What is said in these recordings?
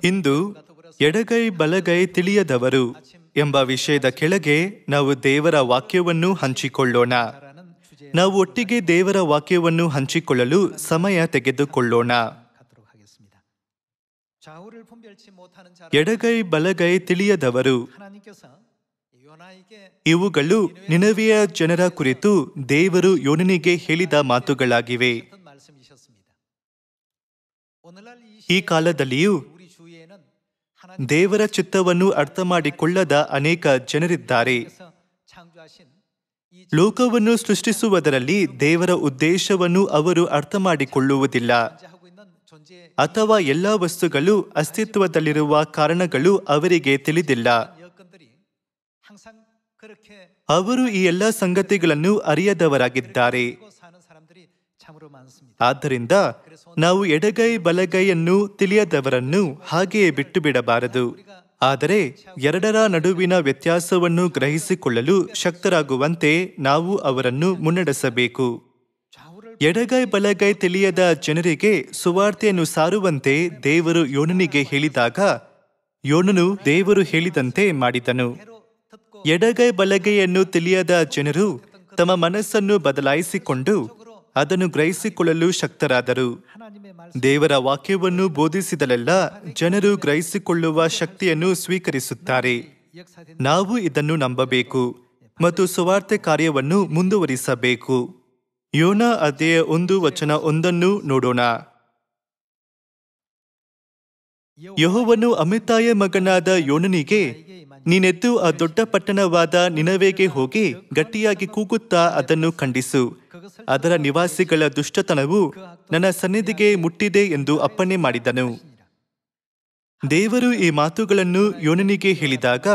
ಇಂದು ಎಡಗೈ ಬಲಗೈ ತಿಳಿಯದವರು ಎಂಬ ವಿಷಯದ ಕೆಳಗೆ ನಾವು ದೇವರ ವಾಕ್ಯವನ್ನು ಹಂಚಿಕೊಳ್ಳೋಣ. ನಾವು ಒಟ್ಟಿಗೆ ದೇವರ ವಾಕ್ಯವನ್ನು ಹಂಚಿಕೊಳ್ಳಲು ಸಮಯ ತೆಗೆದುಕೊಳ್ಳೋಣ. ಎಡಗೈ ಬಲಗೈ ತಿಳಿಯದವರು ಇವುಗಳು ನಿನವೆಯ ಜನರ ಕುರಿತು ದೇವರು ಯೋನನಿಗೆ ಹೇಳಿದ ಮಾತುಗಳಾಗಿವೆ. ಈ ಕಾಲದಲ್ಲಿಯೂ ದೇವರ ಚಿತ್ತವನ್ನು ಅರ್ಥ ಮಾಡಿಕೊಳ್ಳದ ಅನೇಕ ಜನರಿದ್ದಾರೆ. ಲೋಕವನ್ನು ಸೃಷ್ಟಿಸುವುದರಲ್ಲಿ ದೇವರ ಉದ್ದೇಶವನ್ನು ಅವರು ಅರ್ಥ ಮಾಡಿಕೊಳ್ಳುವುದಿಲ್ಲ, ಅಥವಾ ಎಲ್ಲ ವಸ್ತುಗಳು ಅಸ್ತಿತ್ವದಲ್ಲಿರುವ ಕಾರಣಗಳು ಅವರಿಗೆ ತಿಳಿದಿಲ್ಲ. ಅವರು ಈ ಎಲ್ಲ ಸಂಗತಿಗಳನ್ನು ಅರಿಯದವರಾಗಿದ್ದಾರೆ. ಆದ್ದರಿಂದ ನಾವು ಎಡಗೈ ಬಲಗೈಯನ್ನು ತಿಳಿಯದವರನ್ನು ಹಾಗೆಯೇ ಬಿಟ್ಟು ಬಿಡಬಾರದು. ಆದರೆ ಎರಡರ ನಡುವಿನ ವ್ಯತ್ಯಾಸವನ್ನು ಗ್ರಹಿಸಿಕೊಳ್ಳಲು ಶಕ್ತರಾಗುವಂತೆ ನಾವು ಅವರನ್ನು ಮುನ್ನಡೆಸಬೇಕು. ಎಡಗೈ ಬಲಗೈ ತಿಳಿಯದ ಜನರಿಗೆ ಸುವಾರ್ತೆಯನ್ನು ಸಾರುವಂತೆ ದೇವರು ಯೋನನಿಗೆ ಹೇಳಿದಾಗ ಯೋನನು ದೇವರು ಹೇಳಿದಂತೆ ಮಾಡಿದನು. ಎಡಗೈ ಬಲಗೈಯನ್ನು ತಿಳಿಯದ ಜನರು ತಮ್ಮ ಮನಸ್ಸನ್ನು ಬದಲಾಯಿಸಿಕೊಂಡು ಅದನ್ನು ಗ್ರಹಿಸಿಕೊಳ್ಳಲು ಶಕ್ತರಾದರು. ದೇವರ ವಾಕ್ಯವನ್ನು ಬೋಧಿಸಿದಲೆಲ್ಲ ಜನರು ಗ್ರಹಿಸಿಕೊಳ್ಳುವ ಶಕ್ತಿಯನ್ನು ಸ್ವೀಕರಿಸುತ್ತಾರೆ. ನಾವು ಇದನ್ನು ನಂಬಬೇಕು ಮತ್ತು ಸುವಾರ್ತೆ ಕಾರ್ಯವನ್ನು ಮುಂದುವರಿಸಬೇಕು. ಯೋನ ಅಧ್ಯಾಯ 1:1 ನೋಡೋಣ. ಯೆಹೋವನು ಅಮಿತ್ತಾಯ ಮಗನಾದ ಯೋನನಿಗೆ, ನೀನೆದ್ದು ಆ ದೊಡ್ಡ ಪಟ್ಟಣವಾದ ನಿನವೆಗೆ ಹೋಗಿ ಗಟ್ಟಿಯಾಗಿ ಕೂಗುತ್ತಾ ಅದನ್ನು ಖಂಡಿಸು. ಅದರ ನಿವಾಸಿಗಳ ದುಷ್ಟತನವು ನನ್ನ ಸನ್ನಿಧಿಗೆ ಮುಟ್ಟಿದೆ ಎಂದು ಅಪ್ಪಣೆ ಮಾಡಿದನು. ದೇವರು ಈ ಮಾತುಗಳನ್ನು ಯೋನನಿಗೆ ಹೇಳಿದಾಗ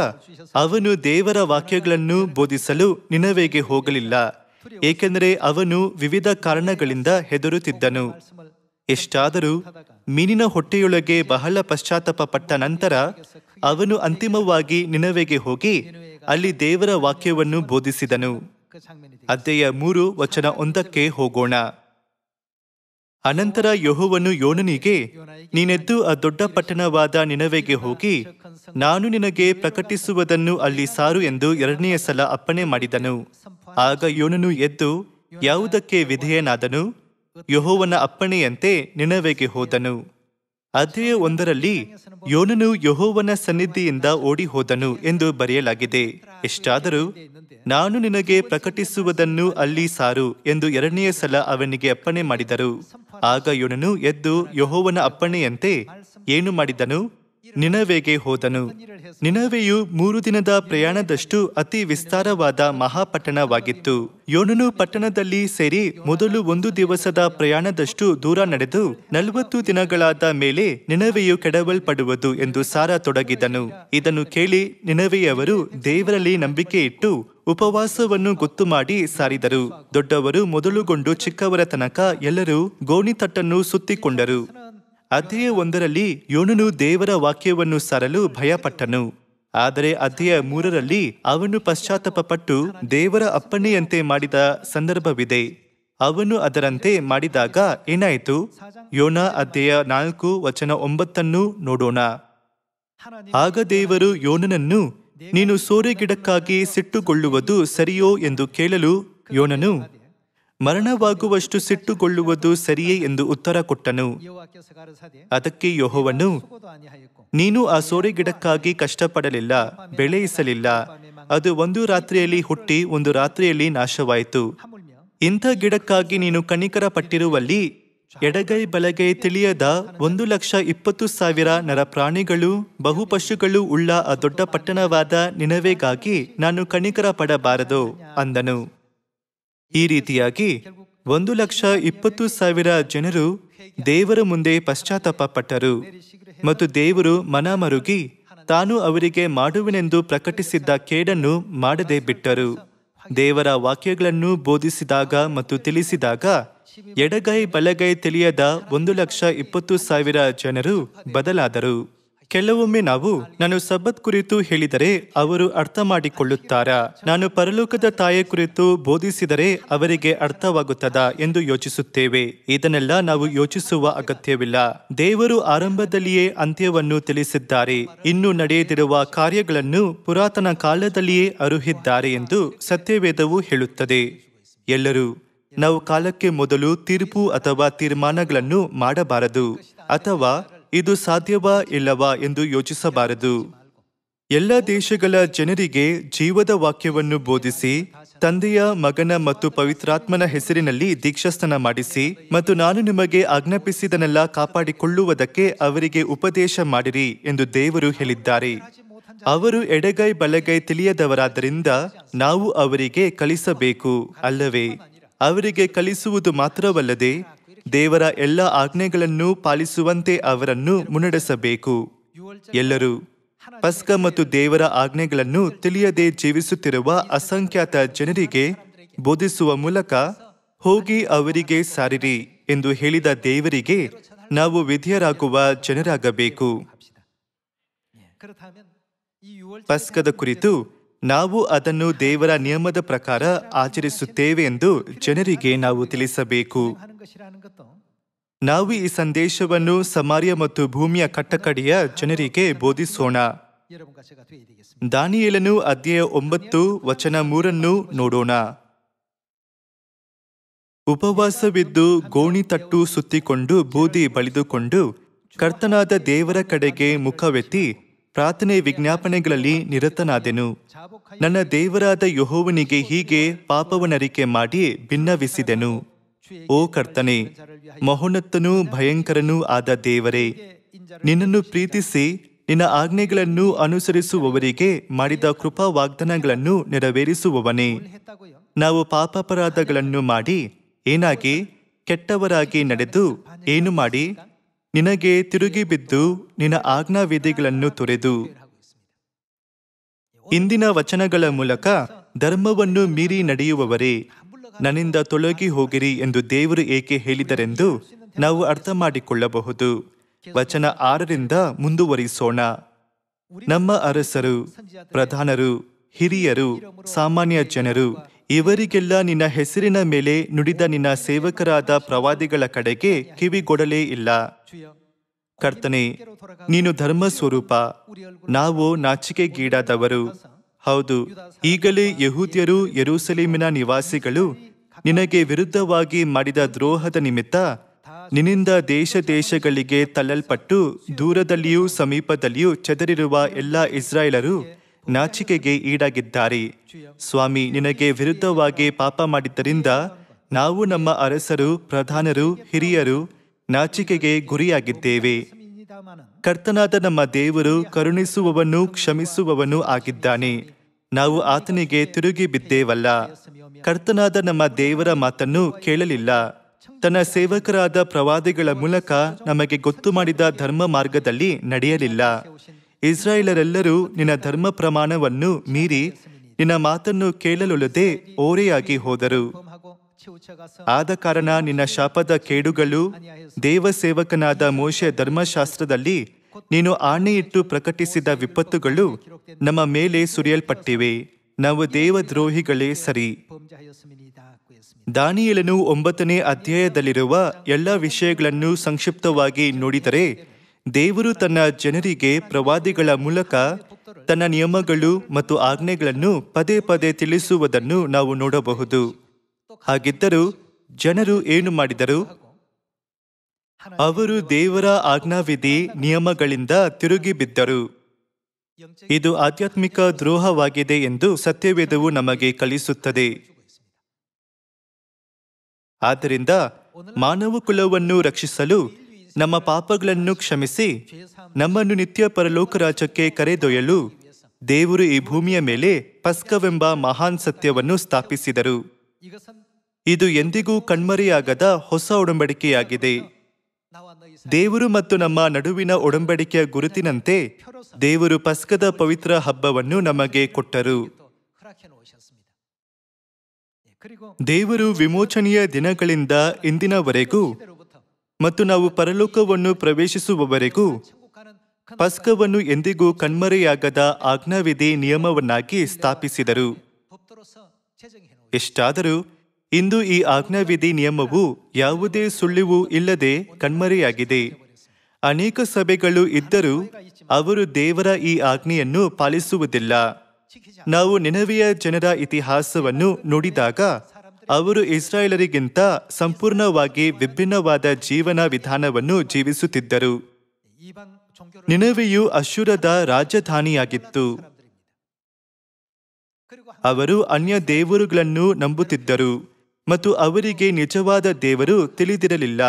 ಅವನು ದೇವರ ವಾಕ್ಯಗಳನ್ನು ಬೋಧಿಸಲು ನಿನವೆಗೆ ಹೋಗಲಿಲ್ಲ, ಏಕೆಂದರೆ ಅವನು ವಿವಿಧ ಕಾರಣಗಳಿಂದ ಹೆದರುತ್ತಿದ್ದನು. ಎಷ್ಟಾದರೂ ಮೀನಿನ ಹೊಟ್ಟೆಯೊಳಗೆ ಬಹಳ ಪಶ್ಚಾತ್ತಾಪ ಪಟ್ಟ ನಂತರ ಅವನು ಅಂತಿಮವಾಗಿ ನಿನವೆಗೆ ಹೋಗಿ ಅಲ್ಲಿ ದೇವರ ವಾಕ್ಯವನ್ನು ಬೋಧಿಸಿದನು. ಅಧ್ಯಾಯ 3:1 ಹೋಗೋಣ. ಅನಂತರ ಯೆಹೋವನು ಯೋನನಿಗೆ, ನೀನೆದ್ದು ಆ ದೊಡ್ಡ ಪಟ್ಟಣವಾದ ನಿನವೆಗೆ ಹೋಗಿ ನಾನು ನಿನಗೆ ಪ್ರಕಟಿಸುವುದನ್ನು ಅಲ್ಲಿ ಸಾರು ಎಂದು 2ನೇ ಸಲ ಅಪ್ಪಣೆ ಮಾಡಿದನು. ಆಗ ಯೋನನು ಎದ್ದು ಯಾವುದಕ್ಕೆ ವಿಧೇಯನಾದನು? ಯೆಹೋವನ ಅಪ್ಪಣೆಯಂತೆ ನಿನವೆಗೆ ಹೋದನು. ಅಧ್ಯಾಯ 1 ಯೋನನು ಯೆಹೋವನ ಸನ್ನಿಧಿಯಿಂದ ಓಡಿ ಹೋದನು ಎಂದು ಬರೆಯಲಾಗಿದೆ. ಎಷ್ಟಾದರೂ ನಾನು ನಿನಗೆ ಪ್ರಕಟಿಸುವುದನ್ನು ಅಲ್ಲಿ ಸಾರು ಎಂದು 2ನೇ ಸಲ ಅವನಿಗೆ ಅಪ್ಪಣೆ ಮಾಡಿದರು. ಆಗ ಯೋನನು ಎದ್ದು ಯೆಹೋವನ ಅಪ್ಪಣೆಯಂತೆ ಏನು ಮಾಡಿದನು? ನಿನವೆಗೆ ಹೋದನು. ನಿನವೆಯು 3 ದಿನದ ಪ್ರಯಾಣದಷ್ಟು ಅತಿ ವಿಸ್ತಾರವಾದ ಮಹಾಪಟ್ಟಣವಾಗಿತ್ತು. ಯೋನನು ಪಟ್ಟಣದಲ್ಲಿ ಸೇರಿ ಮೊದಲು 1 ದಿವಸದ ಪ್ರಯಾಣದಷ್ಟು ದೂರ ನಡೆದು 40 ದಿನಗಳಾದ ಮೇಲೆ ನಿನವೆಯು ಕೆಡವಲ್ಪಡುವುದು ಎಂದು ಸಾರತೊಡಗಿದನು. ಇದನ್ನು ಕೇಳಿ ನಿನವೆಯವರು ದೇವರಲ್ಲಿ ನಂಬಿಕೆ ಇಟ್ಟು ಉಪವಾಸವನ್ನು ಗೊತ್ತು ಮಾಡಿ ಸಾರಿದರು. ದೊಡ್ಡವರು ಮೊದಲುಗೊಂಡು ಚಿಕ್ಕವರ ತನಕ ಎಲ್ಲರೂ ಗೋಣಿತಟ್ಟನ್ನು ಸುತ್ತಿಕೊಂಡರು. ಅಧ್ಯಾಯ 1 ಯೋನನು ದೇವರ ವಾಕ್ಯವನ್ನು ಸಾರಲು ಭಯಪಟ್ಟನು. ಆದರೆ ಅಧ್ಯಾಯ 3 ಅವನು ಪಶ್ಚಾತ್ತಾಪಪಟ್ಟು ದೇವರ ಅಪ್ಪಣೆಯಂತೆ ಮಾಡಿದ ಸಂದರ್ಭವಿದೆ. ಅವನು ಅದರಂತೆ ಮಾಡಿದಾಗ ಏನಾಯಿತು? ಯೋನ ಅಧ್ಯಾಯ 4:9 ನೋಡೋಣ. ಆಗ ದೇವರು ಯೋನನನ್ನು, ನೀನು ಸೋರೆಗಿಡಕ್ಕಾಗಿ ಸಿಟ್ಟುಗೊಳ್ಳುವುದು ಸರಿಯೋ ಎಂದು ಕೇಳಲು ಯೋನನು, ಮರಣವಾಗುವಷ್ಟು ಸಿಟ್ಟುಗೊಳ್ಳುವುದು ಸರಿಯೇ ಎಂದು ಉತ್ತರ ಕೊಟ್ಟನು. ಅದಕ್ಕೆ ಯೆಹೋವನು, ನೀನು ಆ ಸೋರೆಗಿಡಕ್ಕಾಗಿ ಕಷ್ಟಪಡಲಿಲ್ಲ, ಬೆಳೆಯಿಸಲಿಲ್ಲ. ಅದು 1 ರಾತ್ರಿಯಲ್ಲಿ ಹುಟ್ಟಿ 1 ರಾತ್ರಿಯಲ್ಲಿ ನಾಶವಾಯಿತು. ಇಂಥ ಗಿಡಕ್ಕಾಗಿ ನೀನು ಕನಿಕರ ಪಟ್ಟಿರುವಲ್ಲಿ ಎಡಗೈ ಬಲಗೈ ತಿಳಿಯದ 1,20,000 ನರಪ್ರಾಣಿಗಳು ಬಹುಪಶುಗಳು ಉಳ್ಳ ಆ ದೊಡ್ಡ ಪಟ್ಟಣವಾದ ನಿನವೆಗಾಗಿ ನಾನು ಕನಿಕರ ಪಡಬಾರದೋ ಅಂದನು. ಈ ರೀತಿಯಾಗಿ 1,20,000 ಜನರು ದೇವರ ಮುಂದೆ ಪಶ್ಚಾತ್ತಾಪ ಪಟ್ಟರು ಮತ್ತು ದೇವರು ಮನಮರುಗಿ ತಾನು ಅವರಿಗೆ ಮಾಡುವೆನೆಂದು ಪ್ರಕಟಿಸಿದ್ದ ಕೇಡನ್ನು ಮಾಡದೆ ಬಿಟ್ಟರು. ದೇವರ ವಾಕ್ಯಗಳನ್ನು ಬೋಧಿಸಿದಾಗ ಮತ್ತು ತಿಳಿಸಿದಾಗ ಎಡಗೈ ಬಲಗೈ ತಿಳಿಯದ 1,20,000 ಜನರು ಬದಲಾದರು. ಕೆಲವೊಮ್ಮೆ ನಾನು ಸಬ್ಬತ್ ಕುರಿತು ಹೇಳಿದರೆ ಅವರು ಅರ್ಥ ಮಾಡಿಕೊಳ್ಳುತ್ತಾರಾ, ನಾನು ಪರಲೋಕದ ತಾಯಿಯ ಕುರಿತು ಬೋಧಿಸಿದರೆ ಅವರಿಗೆ ಅರ್ಥವಾಗುತ್ತದಾ ಎಂದು ಯೋಚಿಸುತ್ತೇವೆ. ಇದನ್ನೆಲ್ಲ ನಾವು ಯೋಚಿಸುವ ಅಗತ್ಯವಿಲ್ಲ. ದೇವರು ಆರಂಭದಲ್ಲಿಯೇ ಅಂತ್ಯವನ್ನು ತಿಳಿಸಿದ್ದಾರೆ. ಇನ್ನು ನಡೆಯದಿರುವ ಕಾರ್ಯಗಳನ್ನು ಪುರಾತನ ಕಾಲದಲ್ಲಿಯೇ ಅರುಹಿದ್ದಾರೆ ಎಂದು ಸತ್ಯವೇದವು ಹೇಳುತ್ತದೆ. ಎಲ್ಲರೂ ನಾವು ಕಾಲಕ್ಕೆ ಮೊದಲು ತೀರ್ಪು ಅಥವಾ ತೀರ್ಮಾನಗಳನ್ನು ಮಾಡಬಾರದು, ಅಥವಾ ಇದು ಸಾಧ್ಯವಾ ಇಲ್ಲವಾ ಎಂದು ಯೋಚಿಸಬಾರದು. ಎಲ್ಲ ದೇಶಗಳ ಜನರಿಗೆ ಜೀವದ ವಾಕ್ಯವನ್ನು ಬೋಧಿಸಿ, ತಂದೆಯ, ಮಗನ ಮತ್ತು ಪವಿತ್ರಾತ್ಮನ ಹೆಸರಿನಲ್ಲಿ ದೀಕ್ಷಾಸ್ನಾನ ಮಾಡಿಸಿ, ಮತ್ತು ನಾನು ನಿಮಗೆ ಆಜ್ಞಾಪಿಸಿದನೆಲ್ಲ ಕಾಪಾಡಿಕೊಳ್ಳುವುದಕ್ಕೆ ಅವರಿಗೆ ಉಪದೇಶ ಮಾಡಿರಿ ಎಂದು ದೇವರು ಹೇಳಿದ್ದಾರೆ. ಅವರು ಎಡಗೈ ಬಲಗೈ ತಿಳಿಯದವರಾದ್ದರಿಂದ ನಾವು ಅವರಿಗೆ ಕಲಿಸಬೇಕು ಅಲ್ಲವೇ? ಅವರಿಗೆ ಕಲಿಸುವುದು ಮಾತ್ರವಲ್ಲದೆ ದೇವರ ಎಲ್ಲ ಆಜ್ಞೆಗಳನ್ನು ಪಾಲಿಸುವಂತೆ ಅವರನ್ನು ಮುನ್ನಡೆಸಬೇಕು. ಎಲ್ಲರೂ ಪಸ್ಕ ಮತ್ತು ದೇವರ ಆಜ್ಞೆಗಳನ್ನು ತಿಳಿಯದೆ ಜೀವಿಸುತ್ತಿರುವ ಅಸಂಖ್ಯಾತ ಜನರಿಗೆ ಬೋಧಿಸುವ ಮೂಲಕ ಹೋಗಿ ಅವರಿಗೆ ಸಾರಿರಿ ಎಂದು ಹೇಳಿದ ದೇವರಿಗೆ ನಾವು ವಿಧೇಯರಾಗುವ ಜನರಾಗಬೇಕು. ಪಸ್ಕದ ಕುರಿತು ನಾವು ಅದನ್ನು ದೇವರ ನಿಯಮದ ಪ್ರಕಾರ ಆಚರಿಸುತ್ತೇವೆ ಎಂದು ಜನರಿಗೆ ನಾವು ತಿಳಿಸಬೇಕು. ನಾವು ಈ ಸಂದೇಶವನ್ನು ಸಮಾರ್ಯ ಮತ್ತು ಭೂಮಿಯ ಕಟ್ಟಕಡೆಯ ಜನರಿಗೆ ಬೋಧಿಸೋಣ. ದಾನಿಯೇಲನು ಅಧ್ಯಾಯ 9 ವಚನ 3 ನೋಡೋಣ. ಉಪವಾಸವಿದ್ದು ಗೋಣಿತಟ್ಟು ಸುತ್ತಿಕೊಂಡು ಬೂದಿ ಬಳಿದುಕೊಂಡು ಕರ್ತನಾದ ದೇವರ ಕಡೆಗೆ ಮುಖವೆತ್ತಿ ಪ್ರಾರ್ಥನೆ ವಿಜ್ಞಾಪನೆಗಳಲ್ಲಿ ನಿರತನಾದೆನು. ನನ್ನ ದೇವರಾದ ಯೆಹೋವನಿಗೆ ಹೀಗೆ ಪಾಪವನ್ನರಿಕೆ ಮಾಡಿ ಭಿನ್ನವಿಸಿದೆನು. ಓ ಕರ್ತನೆ, ಮಹೋನ್ನತನೂ ಭಯಂಕರನೂ ಆದ ದೇವರೇ, ನಿನ್ನನ್ನು ಪ್ರೀತಿಸಿ ನಿನ್ನ ಆಜ್ಞೆಗಳನ್ನು ಅನುಸರಿಸುವವರಿಗೆ ಮಾಡಿದ ಕೃಪಾ ವಾಗ್ದಾನಗಳನ್ನು ನೆರವೇರಿಸುವವನೇ, ನಾವು ಪಾಪಾಪರಾಧಗಳನ್ನು ಮಾಡಿ ಏನಾಗಿ ಕೆಟ್ಟವರಾಗಿ ನಡೆದು ಏನು ಮಾಡಿ ನಿನಗೆ ತಿರುಗಿ ಬಿದ್ದು ನಿನ್ನ ಆಜ್ಞಾವಿಧಿಗಳನ್ನು ತೊರೆದು ಇಂದಿನ ವಚನಗಳ ಮೂಲಕ ಧರ್ಮವನ್ನು ಮೀರಿ ನಡೆಯುವವರೇ, ನನ್ನಿಂದ ತೊಲಗಿ ಹೋಗಿರಿ ಎಂದು ದೇವರು ಏಕೆ ಹೇಳಿದರೆಂದು ನಾವು ಅರ್ಥ ಮಾಡಿಕೊಳ್ಳಬಹುದು. ವಚನ 6 ಮುಂದುವರಿಸೋಣ. ನಮ್ಮ ಅರಸರು, ಪ್ರಧಾನರು, ಹಿರಿಯರು, ಸಾಮಾನ್ಯ ಜನರು ಇವರಿಗೆಲ್ಲ ನಿನ್ನ ಹೆಸರಿನ ಮೇಲೆ ನುಡಿದ ನಿನ್ನ ಸೇವಕರಾದ ಪ್ರವಾದಿಗಳ ಕಡೆಗೆ ಕಿವಿಗೊಡಲೇ ಇಲ್ಲ. ಕರ್ತನೆ, ನೀನು ಧರ್ಮ ಸ್ವರೂಪ, ನಾವು ನಾಚಿಕೆಗೀಡಾದವರು. ಹೌದು, ಈಗಲೇ ಯೆಹೂದ್ಯರು, ಯೆರೂಸಲೇಮಿನ ನಿವಾಸಿಗಳು ನಿನಗೆ ವಿರುದ್ಧವಾಗಿ ಮಾಡಿದ ದ್ರೋಹದ ನಿಮಿತ್ತ ನಿನ್ನಿಂದ ದೇಶ ದೇಶಗಳಿಗೆ ತಳ್ಳಲ್ಪಟ್ಟು ದೂರದಲ್ಲಿಯೂ ಸಮೀಪದಲ್ಲಿಯೂ ಚದರಿರುವ ಎಲ್ಲ ಇಸ್ರಾಯೇಲರು ನಾಚಿಕೆಗೆ ಈಡಾಗಿದ್ದಾರೆ. ಸ್ವಾಮಿ, ನಿನಗೆ ವಿರುದ್ಧವಾಗಿ ಪಾಪ ಮಾಡಿದ್ದರಿಂದ ನಾವು, ನಮ್ಮ ಅರಸರು, ಪ್ರಧಾನರು, ಹಿರಿಯರು ನಾಚಿಕೆಗೆ ಗುರಿಯಾಗಿದ್ದೇವೆ. ಕರ್ತನಾದ ನಮ್ಮ ದೇವರು ಕರುಣಿಸುವವನು ಕ್ಷಮಿಸುವವನು ಆಗಿದ್ದಾನೆ. ನಾವು ಆತನಿಗೆ ತಿರುಗಿ ಬಿದ್ದೇವಲ್ಲ. ಕರ್ತನಾದ ನಮ್ಮ ದೇವರ ಮಾತನ್ನು ಕೇಳಲಿಲ್ಲ. ತನ್ನ ಸೇವಕರಾದ ಪ್ರವಾದಿಗಳ ಮೂಲಕ ನಮಗೆ ಗೊತ್ತು ಮಾಡಿದ ಧರ್ಮ ಮಾರ್ಗದಲ್ಲಿ ನಡೆಯಲಿಲ್ಲ. ಇಸ್ರಾಯೇಲರೆಲ್ಲರೂ ನಿನ್ನ ಧರ್ಮ ಪ್ರಮಾಣವನ್ನು ಮೀರಿ ನಿನ್ನ ಮಾತನ್ನು ಕೇಳಲೊಲ್ಲದೆ ಓರೆಯಾಗಿ ಹೋದರು. ಆದ ಕಾರಣ ನಿನ್ನ ಶಾಪದ ಕೇಡುಗಳು ದೇವಸೇವಕನಾದ ಮೋಶೆ ಧರ್ಮಶಾಸ್ತ್ರದಲ್ಲಿ ನೀನು ಆಣೆಯಿಟ್ಟು ಪ್ರಕಟಿಸಿದ ವಿಪತ್ತುಗಳು ನಮ್ಮ ಮೇಲೆ ಸುರಿಯಲ್ಪಟ್ಟಿವೆ. ನಾವು ದೇವದ್ರೋಹಿಗಳೇ ಸರಿ. ದಾನಿಯೇಲನು 9ನೇ ಅಧ್ಯಾಯದಲ್ಲಿರುವ ಎಲ್ಲ ವಿಷಯಗಳನ್ನು ಸಂಕ್ಷಿಪ್ತವಾಗಿ ನೋಡಿದರೆ, ದೇವರು ತನ್ನ ಜನರಿಗೆ ಪ್ರವಾದಿಗಳ ಮೂಲಕ ತನ್ನ ನಿಯಮಗಳು ಮತ್ತು ಆಜ್ಞೆಗಳನ್ನು ಪದೇ ಪದೇ ತಿಳಿಸುವುದನ್ನು ನಾವು ನೋಡಬಹುದು. ಹಾಗಿದ್ದರೂ ಜನರು ಏನು ಮಾಡಿದರು? ಅವರು ದೇವರ ಆಜ್ಞಾವಿಧಿ ನಿಯಮಗಳಿಂದ ತಿರುಗಿ ಬಿದ್ದರು. ಇದು ಆಧ್ಯಾತ್ಮಿಕ ದ್ರೋಹವಾಗಿದೆ ಎಂದು ಸತ್ಯವೇದವು ನಮಗೆ ಕಲಿಸುತ್ತದೆ. ಆದ್ದರಿಂದ ಮಾನವ ಕುಲವನ್ನು ರಕ್ಷಿಸಲು, ನಮ್ಮ ಪಾಪಗಳನ್ನು ಕ್ಷಮಿಸಿ ನಮ್ಮನ್ನು ನಿತ್ಯ ಪರಲೋಕ ರಾಜ್ಯಕ್ಕೆ ಕರೆದೊಯ್ಯಲು ದೇವರು ಈ ಭೂಮಿಯ ಮೇಲೆ ಪಸ್ಕವೆಂಬ ಮಹಾನ್ ಸತ್ಯವನ್ನು ಸ್ಥಾಪಿಸಿದರು. ಇದು ಎಂದಿಗೂ ಕಣ್ಮರೆಯಾಗದ ಹೊಸ ಒಡಂಬಡಿಕೆಯಾಗಿದೆ. ದೇವರು ಮತ್ತು ನಮ್ಮ ನಡುವಿನ ಒಡಂಬಡಿಕೆಯ ಗುರುತಿನಂತೆ ದೇವರು ಪಸ್ಕದ ಪವಿತ್ರ ಹಬ್ಬವನ್ನು ನಮಗೆ ಕೊಟ್ಟರು. ದೇವರು ವಿಮೋಚನೆಯ ದಿನಗಳಿಂದ ಇಂದಿನವರೆಗೂ ಮತ್ತು ನಾವು ಪರಲೋಕವನ್ನು ಪ್ರವೇಶಿಸುವವರೆಗೂ ಪಸ್ಕವನ್ನು ಎಂದಿಗೂ ಕಣ್ಮರೆಯಾಗದ ಆಜ್ಞಾವಿಧಿ ನಿಯಮವನ್ನಾಗಿ ಸ್ಥಾಪಿಸಿದರು. ಎಷ್ಟಾದರೂ ಇಂದು ಈ ಆಜ್ಞಾವಿಧಿ ನಿಯಮವು ಯಾವುದೇ ಸುಳಿವು ಇಲ್ಲದೆ ಕಣ್ಮರೆಯಾಗಿದೆ. ಅನೇಕ ಸಭೆಗಳು ಇದ್ದರೂ ಅವರು ದೇವರ ಈ ಆಜ್ಞೆಯನ್ನು ಪಾಲಿಸುವುದಿಲ್ಲ. ನಾವು ನಿನವೆಯ ಜನರ ಇತಿಹಾಸವನ್ನು ನೋಡಿದಾಗ ಅವರು ಇಸ್ರಾಯೇಲರಿಗಿಂತ ಸಂಪೂರ್ಣವಾಗಿ ವಿಭಿನ್ನವಾದ ಜೀವನ ವಿಧಾನವನ್ನು ಜೀವಿಸುತ್ತಿದ್ದರು. ನಿನವೆಯು ಅಶ್ಶೂರದ ರಾಜಧಾನಿಯಾಗಿತ್ತು. ಅವರು ಅನ್ಯ ದೇವರುಗಳನ್ನು ನಂಬುತ್ತಿದ್ದರು ಮತ್ತು ಅವರಿಗೆ ನಿಜವಾದ ದೇವರು ತಿಳಿದಿರಲಿಲ್ಲ.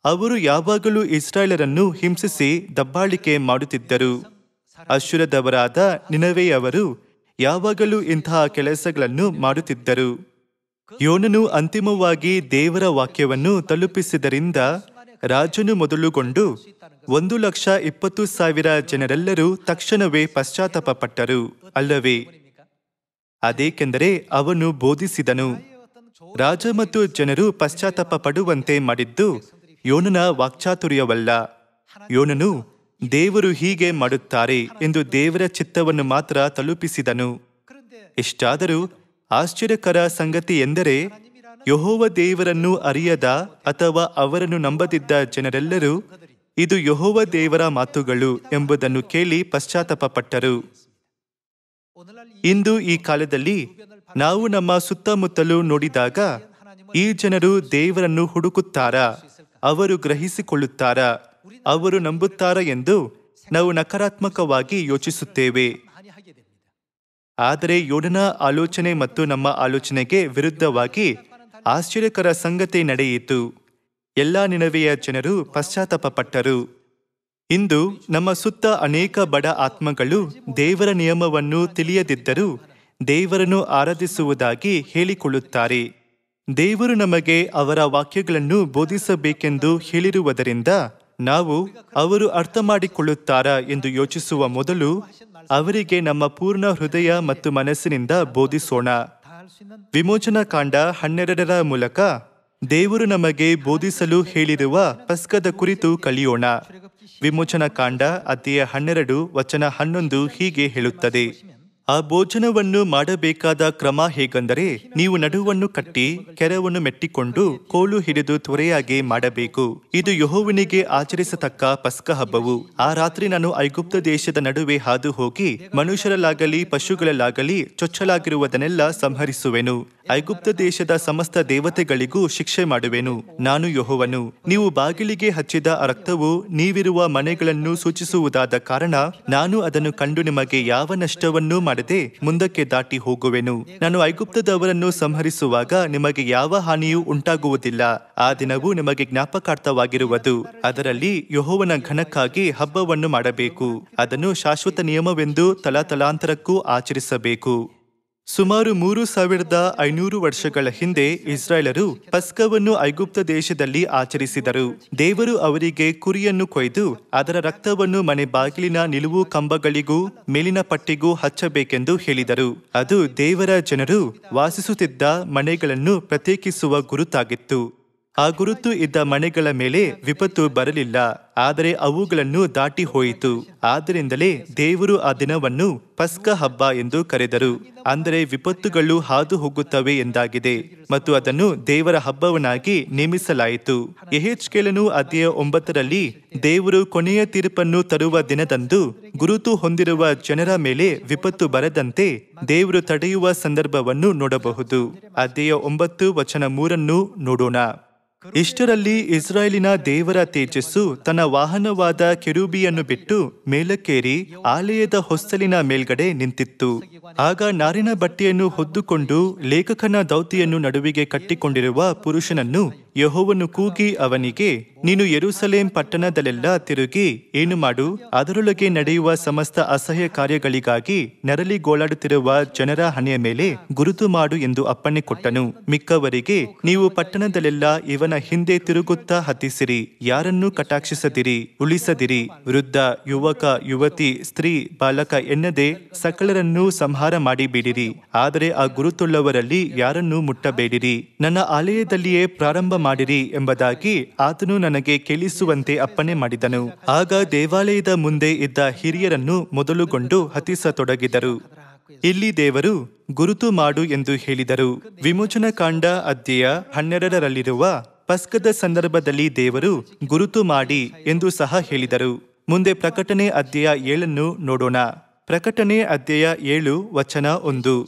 ಅವರು ಯಾವಾಗಲೂ ಇಸ್ರಾಯೇಲರನ್ನು ಹಿಂಸಿಸಿ ದಬ್ಬಾಳಿಕೆ ಮಾಡುತ್ತಿದ್ದರು. ಅಶ್ಶೂರದವರಾದ ನಿನವೆಯವರು ಯಾವಾಗಲೂ ಇಂತಹ ಕೆಲಸಗಳನ್ನು ಮಾಡುತ್ತಿದ್ದರು. ಯೋನನು ಅಂತಿಮವಾಗಿ ದೇವರ ವಾಕ್ಯವನ್ನು ತಲುಪಿಸಿದರಿಂದ ರಾಜನು ಮೊದಲುಗೊಂಡು 1,20,000 ಜನರೆಲ್ಲರೂ ತಕ್ಷಣವೇ ಪಶ್ಚಾತ್ತಾಪಪಟ್ಟರು ಅಲ್ಲವೇ? ಅದೇಕೆಂದರೆ ಅವನು ಬೋಧಿಸಿದನು. ರಾಜ ಮತ್ತು ಜನರು ಪಶ್ಚಾತ್ತಾಪ ಪಡುವಂತೆ ಮಾಡಿದ್ದು ಯೋನನ ವಾಕ್ಚಾತುರ್ಯವಲ್ಲ. ಯೋನನು ದೇವರು ಹೀಗೆ ಮಾಡುತ್ತಾರೆ ಎಂದು ದೇವರ ಚಿತ್ತವನ್ನು ಮಾತ್ರ ತಲುಪಿಸಿದನು. ಇಷ್ಟಾದರೂ ಆಶ್ಚರ್ಯಕರ ಸಂಗತಿ ಎಂದರೆ ಯೆಹೋವ ದೇವರನ್ನು ಅರಿಯದ ಅಥವಾ ಅವರನ್ನು ನಂಬದಿದ್ದ ಜನರೆಲ್ಲರೂ ಇದು ಯೆಹೋವ ದೇವರ ಮಾತುಗಳು ಎಂಬುದನ್ನು ಕೇಳಿ ಪಶ್ಚಾತ್ತಾಪಪಟ್ಟರು. ಇಂದು ಈ ಕಾಲದಲ್ಲಿ ನಾವು ನಮ್ಮ ಸುತ್ತಮುತ್ತಲೂ ನೋಡಿದಾಗ ಈ ಜನರು ದೇವರನ್ನು ಹುಡುಕುತ್ತಾರಾ, ಅವರು ಗ್ರಹಿಸಿಕೊಳ್ಳುತ್ತಾರಾ, ಅವರು ನಂಬುತ್ತಾರಾ ಎಂದು ನಾವು ನಕಾರಾತ್ಮಕವಾಗಿ ಯೋಚಿಸುತ್ತೇವೆ. ಆದರೆ ಯೋನನ ಆಲೋಚನೆ ಮತ್ತು ನಮ್ಮ ಆಲೋಚನೆಗೆ ವಿರುದ್ಧವಾಗಿ ಆಶ್ಚರ್ಯಕರ ಸಂಗತಿ ನಡೆಯಿತು. ಎಲ್ಲ ನಿನವೆಯ ಜನರು ಪಶ್ಚಾತ್ತಾಪಪಟ್ಟರು. ಇಂದು ನಮ್ಮ ಸುತ್ತ ಅನೇಕ ಬಡ ಆತ್ಮಗಳು ದೇವರ ನಿಯಮವನ್ನು ತಿಳಿಯದಿದ್ದರೂ ದೇವರನ್ನು ಆರಾಧಿಸುವುದಾಗಿ ಹೇಳಿಕೊಳ್ಳುತ್ತಾರೆ. ದೇವರು ನಮಗೆ ಅವರ ವಾಕ್ಯಗಳನ್ನು ಬೋಧಿಸಬೇಕೆಂದು ಹೇಳಿರುವುದರಿಂದ ನಾವು ಅವರು ಅರ್ಥ ಮಾಡಿಕೊಳ್ಳುತ್ತಾರಾ ಎಂದು ಯೋಚಿಸುವ ಮೊದಲು ಅವರಿಗೆ ನಮ್ಮ ಪೂರ್ಣ ಹೃದಯ ಮತ್ತು ಮನಸ್ಸಿನಿಂದ ಬೋಧಿಸೋಣ. ವಿಮೋಚನಾ ಕಾಂಡ 12 ಮೂಲಕ ದೇವರು ನಮಗೆ ಬೋಧಿಸಲು ಹೇಳಿರುವ ಪಸ್ಕದ ಕುರಿತು ಕಲಿಯೋಣ. ವಿಮೋಚನಾ ಕಾಂಡ ಅಧ್ಯಾಯ 12 ವಚನ 11 ಹೀಗೆ ಹೇಳುತ್ತದೆ: ಆ ಭೋಜನವನ್ನು ಮಾಡಬೇಕಾದ ಕ್ರಮ ಹೇಗೆಂದರೆ, ನೀವು ನಡುವನ್ನು ಕಟ್ಟಿ ಕೆರವನ್ನು ಮೆಟ್ಟಿಕೊಂಡು ಕೋಲು ಹಿಡಿದು ತ್ವರೆಯಾಗಿ ಮಾಡಬೇಕು. ಇದು ಯೆಹೋವನಿಗೆ ಆಚರಿಸತಕ್ಕ ಪಸ್ಕ ಹಬ್ಬವು. ಆ ರಾತ್ರಿ ನಾನು ಐಗುಪ್ತ ದೇಶದ ನಡುವೆ ಹಾದು ಹೋಗಿ ಮನುಷ್ಯರಲ್ಲಾಗಲಿ ಪಶುಗಳಲ್ಲಾಗಲಿ ಚೊಚ್ಚಲಾಗಿರುವುದನ್ನೆಲ್ಲ ಸಂಹರಿಸುವೆನು. ಐಗುಪ್ತ ದೇಶದ ಸಮಸ್ತ ದೇವತೆಗಳಿಗೂ ಶಿಕ್ಷೆ ಮಾಡುವೆನು. ನಾನು ಯೆಹೋವನು. ನೀವು ಬಾಗಿಲಿಗೆ ಹಚ್ಚಿದ ರಕ್ತವು ನೀವಿರುವ ಮನೆಗಳನ್ನು ಸೂಚಿಸುವುದಾದ ಕಾರಣ ನಾನು ಅದನ್ನು ಕಂಡು ನಿಮಗೆ ಯಾವ ನಷ್ಟವನ್ನೂ ಮಾಡದೆ ಮುಂದಕ್ಕೆ ದಾಟಿ ಹೋಗುವೆನು. ನಾನು ಐಗುಪ್ತದವರನ್ನು ಸಂಹರಿಸುವಾಗ ನಿಮಗೆ ಯಾವ ಹಾನಿಯೂ ಉಂಟಾಗುವುದಿಲ್ಲ. ಆ ದಿನವು ನಿಮಗೆ ಜ್ಞಾಪಕಾರ್ಥವಾಗಿರುವುದು. ಅದರಲ್ಲಿ ಯೆಹೋವನ ಘನಕ್ಕಾಗಿ ಹಬ್ಬವನ್ನು ಮಾಡಬೇಕು. ಅದನ್ನು ಶಾಶ್ವತ ನಿಯಮವೆಂದು ತಲಾತಲಾಂತರಕ್ಕೂ ಆಚರಿಸಬೇಕು. ಸುಮಾರು 3,500 ವರ್ಷಗಳ ಹಿಂದೆ ಇಸ್ರಾಯೇಲರು ಪಸ್ಕವನ್ನು ಐಗುಪ್ತ ದೇಶದಲ್ಲಿ ಆಚರಿಸಿದರು. ದೇವರು ಅವರಿಗೆ ಕುರಿಯನ್ನು ಕೊಯ್ದು ಅದರ ರಕ್ತವನ್ನು ಮನೆ ಬಾಗಿಲಿನ ನಿಲುವು ಕಂಬಗಳಿಗೂ ಮೇಲಿನ ಪಟ್ಟಿಗೂ ಹಚ್ಚಬೇಕೆಂದು ಹೇಳಿದರು. ಅದು ದೇವರ ಜನರು ವಾಸಿಸುತ್ತಿದ್ದ ಮನೆಗಳನ್ನು ಪ್ರತ್ಯೇಕಿಸುವ ಗುರುತಾಗಿತ್ತು. ಆ ಗುರುತು ಇದ್ದ ಮನೆಗಳ ಮೇಲೆ ವಿಪತ್ತು ಬರಲಿಲ್ಲ, ಆದರೆ ಅವುಗಳನ್ನು ದಾಟಿ ಹೋಯಿತು. ಆದ್ದರಿಂದಲೇ ದೇವರು ಆ ದಿನವನ್ನು ಪಸ್ಕ ಹಬ್ಬ ಎಂದು ಕರೆದರು. ಅಂದರೆ ವಿಪತ್ತುಗಳು ಹಾದು ಹೋಗುತ್ತವೆ ಎಂದಾಗಿದೆ ಮತ್ತು ಅದನ್ನು ದೇವರ ಹಬ್ಬವನ್ನಾಗಿ ನೇಮಿಸಲಾಯಿತು. ಯೆಹೆಜ್ಕೇಲನು ಅಧ್ಯಾಯ 9 ದೇವರು ಕೊನೆಯ ತೀರ್ಪನ್ನು ತರುವ ದಿನದಂದು ಗುರುತು ಹೊಂದಿರುವ ಜನರ ಮೇಲೆ ವಿಪತ್ತು ಬರದಂತೆ ದೇವರು ತಡೆಯುವ ಸಂದರ್ಭವನ್ನು ನೋಡಬಹುದು. ಅಧ್ಯಾಯ 9 ವಚನ 3 ನೋಡೋಣ. ಇಷ್ಟರಲ್ಲಿ ಇಸ್ರಾಯೇಲಿನ ದೇವರ ತೇಜಸ್ಸು ತನ್ನ ವಾಹನವಾದ ಕೆರೂಬಿಯನ್ನು ಬಿಟ್ಟು ಮೇಲಕ್ಕೇರಿ ಆಲಯದ ಹೊಸ್ತಲಿನ ಮೇಲ್ಗಡೆ ನಿಂತಿತ್ತು. ಆಗ ನಾರಿನ ಬಟ್ಟೆಯನ್ನು ಹೊದ್ದುಕೊಂಡು ಲೇಖಕನ ದೌತಿಯನ್ನು ನಡುವಿಗೆ ಕಟ್ಟಿಕೊಂಡಿರುವ ಪುರುಷನನ್ನು ಯೆಹೋವನು ಕೂಗಿ ಅವನಿಗೆ, ನೀನು ಯೆರೂಸಲೇಮ್ ಪಟ್ಟಣದಲ್ಲೆಲ್ಲ ತಿರುಗಿ ಏನು ಮಾಡು, ಅದರೊಳಗೆ ನಡೆಯುವ ಸಮಸ್ತ ಅಸಹ್ಯ ಕಾರ್ಯಗಳಿಗಾಗಿ ನರಳಿಗೋಳಾಡುತ್ತಿರುವ ಜನರ ಹಣೆಯ ಮೇಲೆ ಗುರುತು ಮಾಡು ಎಂದು ಅಪ್ಪಣೆ ಕೊಟ್ಟನು. ಮಿಕ್ಕವರಿಗೆ, ನೀವು ಪಟ್ಟಣದಲ್ಲೆಲ್ಲ ಇವನ ಹಿಂದೆ ತಿರುಗುತ್ತಾ ಹತ್ತಿಸಿರಿ, ಯಾರನ್ನೂ ಕಟಾಕ್ಷಿಸದಿರಿ, ಉಳಿಸದಿರಿ. ವೃದ್ಧ, ಯುವಕ, ಯುವತಿ, ಸ್ತ್ರೀ, ಬಾಲಕ ಎನ್ನದೆ ಸಕಲರನ್ನೂ ಸಂಹಾರ ಮಾಡಿಬಿಡಿರಿ. ಆದರೆ ಆ ಗುರುತುಳ್ಳವರಲ್ಲಿ ಯಾರನ್ನೂ ಮುಟ್ಟಬೇಡಿರಿ. ನನ್ನ ಆಲಯದಲ್ಲಿಯೇ ಪ್ರಾರಂಭ ಮಾಡಿರಿ ಎಂಬುದಾಗಿ ಆತನು ನನಗೆ ಕೇಳಿಸುವಂತೆ ಅಪ್ಪಣೆ ಮಾಡಿದನು. ಆಗ ದೇವಾಲಯದ ಮುಂದೆ ಇದ್ದ ಹಿರಿಯರನ್ನು ಮೊದಲುಗೊಂಡು ಹತಿಸತೊಡಗಿದರು. ಇಲ್ಲಿ ದೇವರು ಗುರುತು ಮಾಡು ಎಂದು ಹೇಳಿದರು. ವಿಮೋಚನಕಾಂಡ ಅಧ್ಯಾಯ 12ರಲ್ಲಿರುವ ಪಸ್ಕದ ಸಂದರ್ಭದಲ್ಲಿ ದೇವರು ಗುರುತು ಮಾಡಿ ಎಂದು ಸಹ ಹೇಳಿದರು. ಮುಂದೆ ಪ್ರಕಟಣೆ ಅಧ್ಯಾಯ 7 ನೋಡೋಣ. ಪ್ರಕಟಣೆ ಅಧ್ಯಾಯ 7 ವಚನ 1.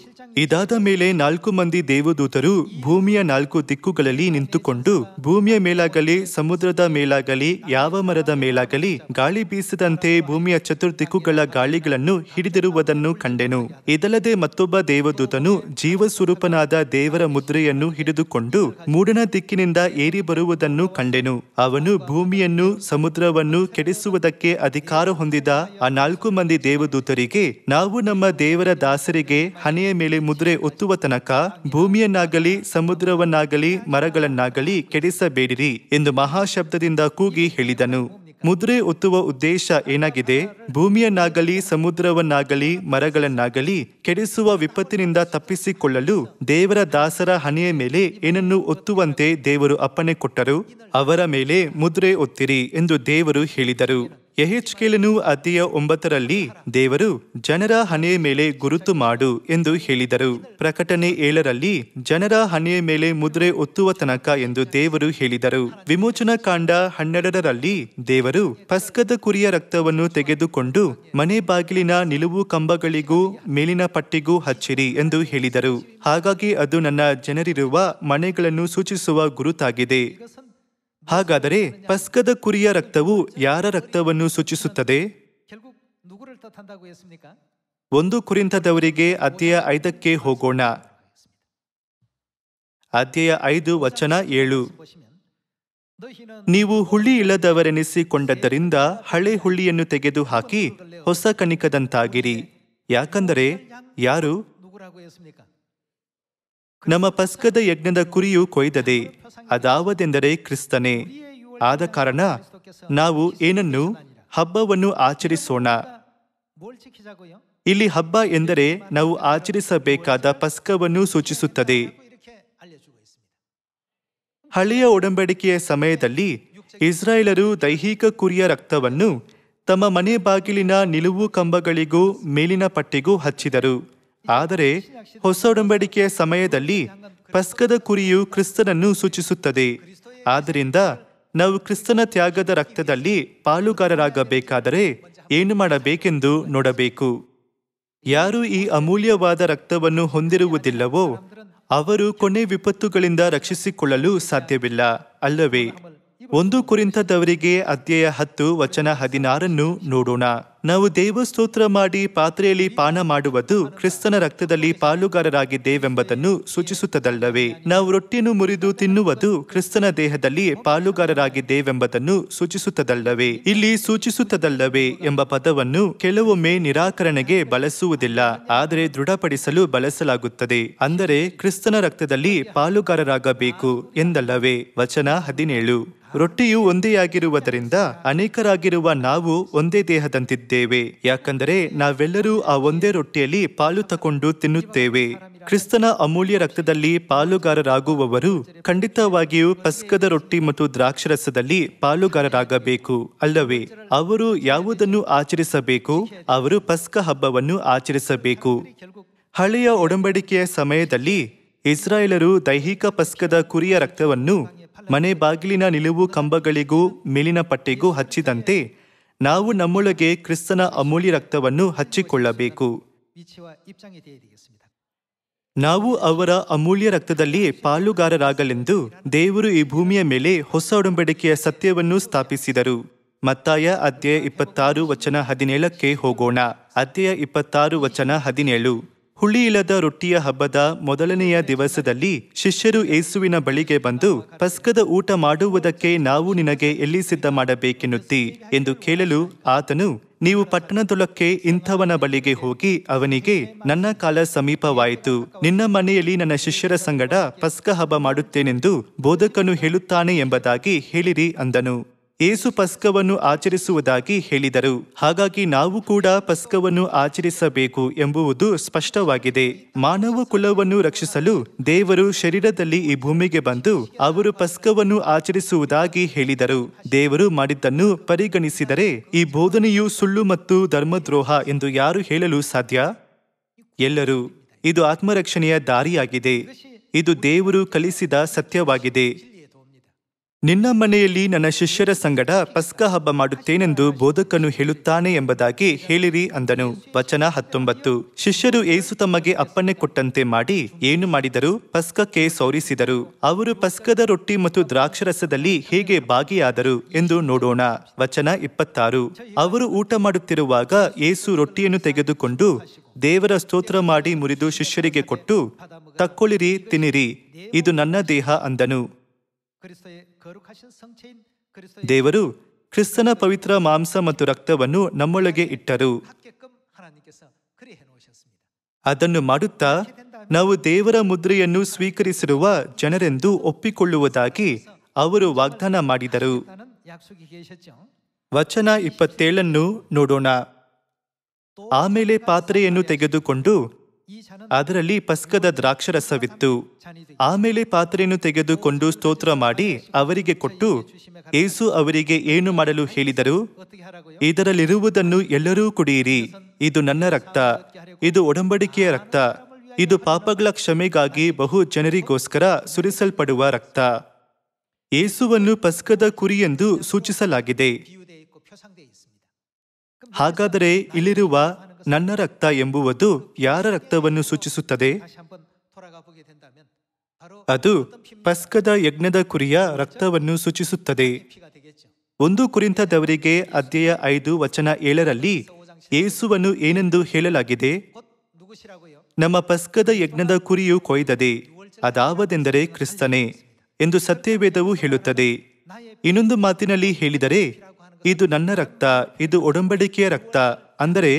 ಇದಾದ ಮೇಲೆ 4 ಮಂದಿ ದೇವದೂತರು ಭೂಮಿಯ 4 ದಿಕ್ಕುಗಳಲ್ಲಿ ನಿಂತುಕೊಂಡು ಭೂಮಿಯ ಮೇಲಾಗಲಿ ಸಮುದ್ರದ ಮೇಲಾಗಲಿ ಯಾವ ಮರದ ಮೇಲಾಗಲಿ ಗಾಳಿ ಬೀಸದಂತೆ ಭೂಮಿಯ ಚತುರ್ದಿಕ್ಕುಗಳ ಗಾಳಿಗಳನ್ನು ಹಿಡಿದಿರುವುದನ್ನು ಕಂಡೆನು. ಇದಲ್ಲದೆ ಮತ್ತೊಬ್ಬ ದೇವದೂತನು ಜೀವಸ್ವರೂಪನಾದ ದೇವರ ಮುದ್ರೆಯನ್ನು ಹಿಡಿದುಕೊಂಡು ಮೂಡಣ ದಿಕ್ಕಿನಿಂದ ಏರಿ ಬರುವುದನ್ನು ಕಂಡೆನು. ಅವನು ಭೂಮಿಯನ್ನು ಸಮುದ್ರವನ್ನು ಕೆಡಿಸುವುದಕ್ಕೆ ಅಧಿಕಾರ ಹೊಂದಿದ ಆ 4 ಮಂದಿ ದೇವದೂತರಿಗೆ, ನಾವು ನಮ್ಮ ದೇವರ ದಾಸರಿಗೆ ಹಣೆಯ ಮೇಲೆ ಮುದ್ರೆ ಒತ್ತುವ ತನಕ ಭೂಮಿಯನ್ನಾಗಲಿ ಸಮುದ್ರವನ್ನಾಗಲಿ ಮರಗಳನ್ನಾಗಲಿ ಕೆಡಿಸಬೇಡಿರಿ ಎಂದು ಮಹಾಶಬ್ದದಿಂದ ಕೂಗಿ ಹೇಳಿದನು. ಮುದ್ರೆ ಒತ್ತುವ ಉದ್ದೇಶ ಏನಾಗಿದೆ? ಭೂಮಿಯನ್ನಾಗಲಿ ಸಮುದ್ರವನ್ನಾಗಲಿ ಮರಗಳನ್ನಾಗಲಿ ಕೆಡಿಸುವ ವಿಪತ್ತಿನಿಂದ ತಪ್ಪಿಸಿಕೊಳ್ಳಲು ದೇವರ ದಾಸರ ಹಣೆಯ ಮೇಲೆ ಏನನ್ನು ಒತ್ತುವಂತೆ ದೇವರು ಅಪ್ಪಣೆ ಕೊಟ್ಟರು. ಅವರ ಮೇಲೆ ಮುದ್ರೆ ಒತ್ತಿರಿ ಎಂದು ದೇವರು ಹೇಳಿದರು. ಯೆಹೆಜ್ಕೇಲನು ಅಧ್ಯಾಯ 9ರಲ್ಲಿ ದೇವರು ಜನರ ಹಣೆಯ ಮೇಲೆ ಗುರುತು ಮಾಡು ಎಂದು ಹೇಳಿದರು. ಪ್ರಕಟಣೆ 7ರಲ್ಲಿ ಜನರ ಹಣೆಯ ಮೇಲೆ ಮುದ್ರೆ ಒತ್ತುವ ತನಕ ಎಂದು ದೇವರು ಹೇಳಿದರು. ವಿಮೋಚನಕಾಂಡ 12ರಲ್ಲಿ ದೇವರು ಪಸ್ಕದ ಕುರಿಯ ರಕ್ತವನ್ನು ತೆಗೆದುಕೊಂಡು ಮನೆ ಬಾಗಿಲಿನ ನಿಲುವು ಕಂಬಗಳಿಗೂ ಮೇಲಿನ ಪಟ್ಟಿಗೂ ಹಚ್ಚಿರಿ ಎಂದು ಹೇಳಿದರು. ಹಾಗಾಗಿ ಅದು ನನ್ನ ಜನರಿರುವ ಮನೆಗಳನ್ನು ಸೂಚಿಸುವ ಗುರುತಾಗಿದೆ. ಹಾಗಾದರೆ ಪಸ್ಕದ ಕುರಿಯ ರಕ್ತವು ಯಾರ ರಕ್ತವನ್ನು ಸೂಚಿಸುತ್ತದೆ? 1 ಕೊರಿಂಥದವರಿಗೆ ಅಧ್ಯಾಯ 5ಕ್ಕೆ ಹೋಗೋಣ. ಅಧ್ಯಾಯ 5 ವಚನ 7. ನೀವು ಹುಳಿ ಇಲ್ಲದವರೆನಿಸಿಕೊಂಡದ್ದರಿಂದ ಹಳೆ ಹುಳಿಯನ್ನು ತೆಗೆದು ಹಾಕಿ ಹೊಸ ಕಣಿಕದಂತಾಗಿರಿ. ಯಾಕಂದರೆ ಯಾರು? ನಮ್ಮ ಪಸ್ಕದ ಯಜ್ಞದ ಕುರಿಯು ಕೊಯ್ದದೆ, ಅದಾವದೆಂದರೆ ಕ್ರಿಸ್ತನೇ. ಆದ ಕಾರಣ ನಾವು ಏನನ್ನು ಹಬ್ಬವನ್ನು ಆಚರಿಸೋಣ. ಇಲ್ಲಿ ಹಬ್ಬ ಎಂದರೆ ನಾವು ಆಚರಿಸಬೇಕಾದ ಪಸ್ಕವನ್ನು ಸೂಚಿಸುತ್ತದೆ. ಹಳೆಯ ಒಡಂಬಡಿಕೆಯ ಸಮಯದಲ್ಲಿ ಇಸ್ರಾಯೇಲರು ದೈಹಿಕ ಕುರಿಯ ರಕ್ತವನ್ನು ತಮ್ಮ ಮನೆ ಬಾಗಿಲಿನ ನಿಲುವು ಕಂಬಗಳಿಗೂ ಮೇಲಿನ ಪಟ್ಟಿಗೂ ಹಚ್ಚಿದರು. ಆದರೆ ಹೊಸ ಒಡಂಬಡಿಕೆಯ ಸಮಯದಲ್ಲಿ ಪಸ್ಕದ ಕುರಿಯು ಕ್ರಿಸ್ತನನ್ನು ಸೂಚಿಸುತ್ತದೆ. ಆದ್ದರಿಂದ ನಾವು ಕ್ರಿಸ್ತನ ತ್ಯಾಗದ ರಕ್ತದಲ್ಲಿ ಪಾಲುಗಾರರಾಗಬೇಕಾದರೆ ಏನು ಮಾಡಬೇಕೆಂದು ನೋಡಬೇಕು. ಯಾರು ಈ ಅಮೂಲ್ಯವಾದ ರಕ್ತವನ್ನು ಹೊಂದಿರುವುದಿಲ್ಲವೋ ಅವರು ಕೊನೆ ವಿಪತ್ತುಗಳಿಂದ ರಕ್ಷಿಸಿಕೊಳ್ಳಲು ಸಾಧ್ಯವಿಲ್ಲ, ಅಲ್ಲವೇ? 1 ಕೊರಿಂಥದವರಿಗೆ ಅಧ್ಯಾಯ 10 ವಚನ 16 ನೋಡೋಣ. ನಾವು ದೇವಸ್ತೋತ್ರ ಮಾಡಿ ಪಾತ್ರೆಯಲ್ಲಿ ಪಾನ ಮಾಡುವುದು ಕ್ರಿಸ್ತನ ರಕ್ತದಲ್ಲಿ ಪಾಲುಗಾರರಾಗಿದ್ದೇವೆಂಬುದನ್ನು ಸೂಚಿಸುತ್ತದಲ್ಲವೇ? ನಾವು ರೊಟ್ಟಿಯನ್ನು ಮುರಿದು ತಿನ್ನುವುದು ಕ್ರಿಸ್ತನ ದೇಹದಲ್ಲಿ ಪಾಲುಗಾರರಾಗಿದ್ದೇವೆಂಬುದನ್ನು ಸೂಚಿಸುತ್ತದಲ್ಲವೇ? ಇಲ್ಲಿ ಸೂಚಿಸುತ್ತದಲ್ಲವೇ ಎಂಬ ಪದವನ್ನು ಕೆಲವೊಮ್ಮೆ ನಿರಾಕರಣೆಗೆ ಬಳಸುವುದಿಲ್ಲ, ಆದರೆ ದೃಢಪಡಿಸಲು ಬಳಸಲಾಗುತ್ತದೆ. ಅಂದರೆ ಕ್ರಿಸ್ತನ ರಕ್ತದಲ್ಲಿ ಪಾಲುಗಾರರಾಗಬೇಕು ಎಂದಲ್ಲವೇ? ವಚನ 17. ರೊಟ್ಟಿಯು ಒಂದೇ ಆಗಿರುವುದರಿಂದ ಅನೇಕರಾಗಿರುವ ನಾವು ಒಂದೇ ದೇಹದಂತಿದ್ದೇವೆ. ಯಾಕಂದರೆ ನಾವೆಲ್ಲರೂ ಆ ಒಂದೇ ರೊಟ್ಟಿಯಲ್ಲಿ ಪಾಲು ತಕೊಂಡು ತಿನ್ನುತ್ತೇವೆ. ಕ್ರಿಸ್ತನ ಅಮೂಲ್ಯ ರಕ್ತದಲ್ಲಿ ಪಾಲುಗಾರರಾಗುವವರು ಖಂಡಿತವಾಗಿಯೂ ಪಸ್ಕದ ರೊಟ್ಟಿ ಮತ್ತು ದ್ರಾಕ್ಷರಸದಲ್ಲಿ ಪಾಲುಗಾರರಾಗಬೇಕು, ಅಲ್ಲವೇ? ಅವರು ಯಾವುದನ್ನು ಆಚರಿಸಬೇಕು? ಅವರು ಪಸ್ಕ ಹಬ್ಬವನ್ನು ಆಚರಿಸಬೇಕು. ಹಳೆಯ ಒಡಂಬಡಿಕೆಯ ಸಮಯದಲ್ಲಿ ಇಸ್ರಾಯೇಲರು ದೈಹಿಕ ಪಸ್ಕದ ಕುರಿಯ ರಕ್ತವನ್ನು ಮನೆ ಬಾಗಿಲಿನ ನಿಲುವು ಕಂಬಗಳಿಗೂ ಮೇಲಿನ ಪಟ್ಟಿಗೂ ಹಚ್ಚಿದಂತೆ ನಾವು ನಮ್ಮೊಳಗೆ ಕ್ರಿಸ್ತನ ಅಮೂಲ್ಯ ರಕ್ತವನ್ನು ಹಚ್ಚಿಕೊಳ್ಳಬೇಕು. ನಾವು ಅವರ ಅಮೂಲ್ಯ ರಕ್ತದಲ್ಲಿ ಪಾಲುಗಾರರಾಗಲೆಂದು ದೇವರು ಈ ಭೂಮಿಯ ಮೇಲೆ ಹೊಸ ಒಡಂಬಡಿಕೆಯ ಸತ್ಯವನ್ನು ಸ್ಥಾಪಿಸಿದರು. ಮತ್ತಾಯ ಅಧ್ಯಾಯ 26 ವಚನ 17ಕ್ಕೆ ಹೋಗೋಣ. ಅಧ್ಯಾಯ 26 ವಚನ 17. ಹುಳಿ ಇಲ್ಲದ ರೊಟ್ಟಿಯ ಹಬ್ಬದ ಮೊದಲನೆಯ ದಿವಸದಲ್ಲಿ ಶಿಷ್ಯರು ಯೇಸುವಿನ ಬಳಿಗೆ ಬಂದು, ಪಸ್ಕದ ಊಟ ಮಾಡುವುದಕ್ಕೆ ನಾವು ನಿನಗೆ ಎಲ್ಲಿ ಸಿದ್ಧ ಮಾಡಬೇಕೆನ್ನುತ್ತಿ ಎಂದು ಕೇಳಲು ಆತನು, ನೀವು ಪಟ್ಟಣದೊಳಕ್ಕೆ ಇಂಥವನ ಬಳಿಗೆ ಹೋಗಿ ಅವನಿಗೆ, ನನ್ನ ಕಾಲ ಸಮೀಪವಾಯಿತು, ನಿನ್ನ ಮನೆಯಲ್ಲಿ ನನ್ನ ಶಿಷ್ಯರ ಸಂಗಡ ಪಸ್ಕ ಹಬ್ಬ ಮಾಡುತ್ತೇನೆಂದು ಬೋಧಕನು ಹೇಳುತ್ತಾನೆ ಎಂಬುದಾಗಿ ಹೇಳಿರಿ ಅಂದನು. ಯೇಸು ಪಸ್ಕವನ್ನು ಆಚರಿಸುವುದಾಗಿ ಹೇಳಿದರು. ಹಾಗಾಗಿ ನಾವು ಕೂಡ ಪಸ್ಕವನ್ನು ಆಚರಿಸಬೇಕು ಎಂಬುದು ಸ್ಪಷ್ಟವಾಗಿದೆ. ಮಾನವ ಕುಲವನ್ನು ರಕ್ಷಿಸಲು ದೇವರು ಶರೀರದಲ್ಲಿ ಈ ಭೂಮಿಗೆ ಬಂದು ಅವರು ಪಸ್ಕವನ್ನು ಆಚರಿಸುವುದಾಗಿ ಹೇಳಿದರು. ದೇವರು ಮಾಡಿದ್ದನ್ನು ಪರಿಗಣಿಸಿದರೆ ಈ ಬೋಧನೆಯು ಸುಳ್ಳು ಮತ್ತು ಧರ್ಮದ್ರೋಹ ಎಂದು ಯಾರು ಹೇಳಲು ಸಾಧ್ಯ? ಎಲ್ಲರೂ. ಇದು ಆತ್ಮರಕ್ಷಣೆಯ ದಾರಿಯಾಗಿದೆ. ಇದು ದೇವರು ಕಲಿಸಿದ ಸತ್ಯವಾಗಿದೆ. ನಿನ್ನ ಮನೆಯಲ್ಲಿ ನನ್ನ ಶಿಷ್ಯರ ಸಂಗಡ ಪಸ್ಕ ಹಬ್ಬ ಮಾಡುತ್ತೇನೆಂದು ಬೋಧಕನು ಹೇಳುತ್ತಾನೆ ಎಂಬುದಾಗಿ ಹೇಳಿರಿ ಅಂದನು. ವಚನ 19. ಶಿಷ್ಯರು ಯೇಸು ತಮಗೆ ಅಪ್ಪಣೆ ಕೊಟ್ಟಂತೆ ಮಾಡಿ ಏನು ಮಾಡಿದರು? ಪಸ್ಕಕ್ಕೆ ಸೌರಿಸಿದರು. ಅವರು ಪಸ್ಕದ ರೊಟ್ಟಿ ಮತ್ತು ದ್ರಾಕ್ಷರಸದಲ್ಲಿ ಹೇಗೆ ಭಾಗಿಯಾದರು ಎಂದು ನೋಡೋಣ. ವಚನ 26. ಅವರು ಊಟ ಮಾಡುತ್ತಿರುವಾಗ ಯೇಸು ರೊಟ್ಟಿಯನ್ನು ತೆಗೆದುಕೊಂಡು ದೇವರ ಸ್ತೋತ್ರ ಮಾಡಿ ಮುರಿದು ಶಿಷ್ಯರಿಗೆ ಕೊಟ್ಟು, ತಕ್ಕೊಳ್ಳಿರಿ, ತಿನ್ನಿರಿ, ಇದು ನನ್ನ ದೇಹ ಅಂದನು. ದೇವರು ಕ್ರಿಸ್ತನ ಪವಿತ್ರ ಮಾಂಸ ಮತ್ತು ರಕ್ತವನ್ನು ನಮ್ಮೊಳಗೆ ಇಟ್ಟರು. ಅದನ್ನು ಮಾಡುತ್ತಾ ನಾವು ದೇವರ ಮುದ್ರೆಯನ್ನು ಸ್ವೀಕರಿಸಿರುವ ಜನರೆಂದು ಒಪ್ಪಿಕೊಳ್ಳುವುದಾಗಿ ಅವರು ವಾಗ್ದಾನ ಮಾಡಿದರು. ವಚನ 27 ನೋಡೋಣ. ಆಮೇಲೆ ಪಾತ್ರೆಯನ್ನು ತೆಗೆದುಕೊಂಡು ಅದರಲ್ಲಿ ಪಸ್ಕದ ದ್ರಾಕ್ಷರಸವಿತ್ತು. ಆಮೇಲೆ ಪಾತ್ರೆಯನ್ನು ತೆಗೆದುಕೊಂಡು ಸ್ತೋತ್ರ ಮಾಡಿ ಅವರಿಗೆ ಕೊಟ್ಟು, ಯೇಸು ಅವರಿಗೆ ಏನು ಮಾಡಲು ಹೇಳಿದರು? ಇದರಲ್ಲಿರುವುದನ್ನು ಎಲ್ಲರೂ ಕುಡಿಯಿರಿ, ಇದು ನನ್ನ ರಕ್ತ, ಇದು ಒಡಂಬಡಿಕೆಯ ರಕ್ತ, ಇದು ಪಾಪಗಳ ಕ್ಷಮೆಗಾಗಿ ಬಹು ಜನರಿಗೋಸ್ಕರ ಸುರಿಸಲ್ಪಡುವ ರಕ್ತ. ಯೇಸುವನ್ನು ಪಸ್ಕದ ಕುರಿ ಎಂದು ಸೂಚಿಸಲಾಗಿದೆ. ಹಾಗಾದರೆ ಇಲ್ಲಿರುವ ನನ್ನ ರಕ್ತ ಎಂಬುವುದು ಯಾರ ರಕ್ತವನ್ನು ಸೂಚಿಸುತ್ತದೆ? ಅದು ಪಸ್ಕದ ಯಜ್ಞದ ಕುರಿಯ ರಕ್ತವನ್ನು ಸೂಚಿಸುತ್ತದೆ. 1 ಕೊರಿಂಥದವರಿಗೆ ಅಧ್ಯಾಯ 5 ವಚನ 7ರಲ್ಲಿ ಯೇಸುವನ್ನು ಏನೆಂದು ಹೇಳಲಾಗಿದೆ? ನಮ್ಮ ಪಸ್ಕದ ಯಜ್ಞದ ಕುರಿಯು ಕೊಯ್ದದೆ, ಅದಾವದೆಂದರೆ ಕ್ರಿಸ್ತನೇ ಎಂದು ಸತ್ಯವೇದವು ಹೇಳುತ್ತದೆ. ಇನ್ನೊಂದು ಮಾತಿನಲ್ಲಿ ಹೇಳಿದರೆ, ಇದು ನನ್ನ ರಕ್ತ, ಇದು ಒಡಂಬಡಿಕೆಯ ರಕ್ತ, ಅಂದರೆ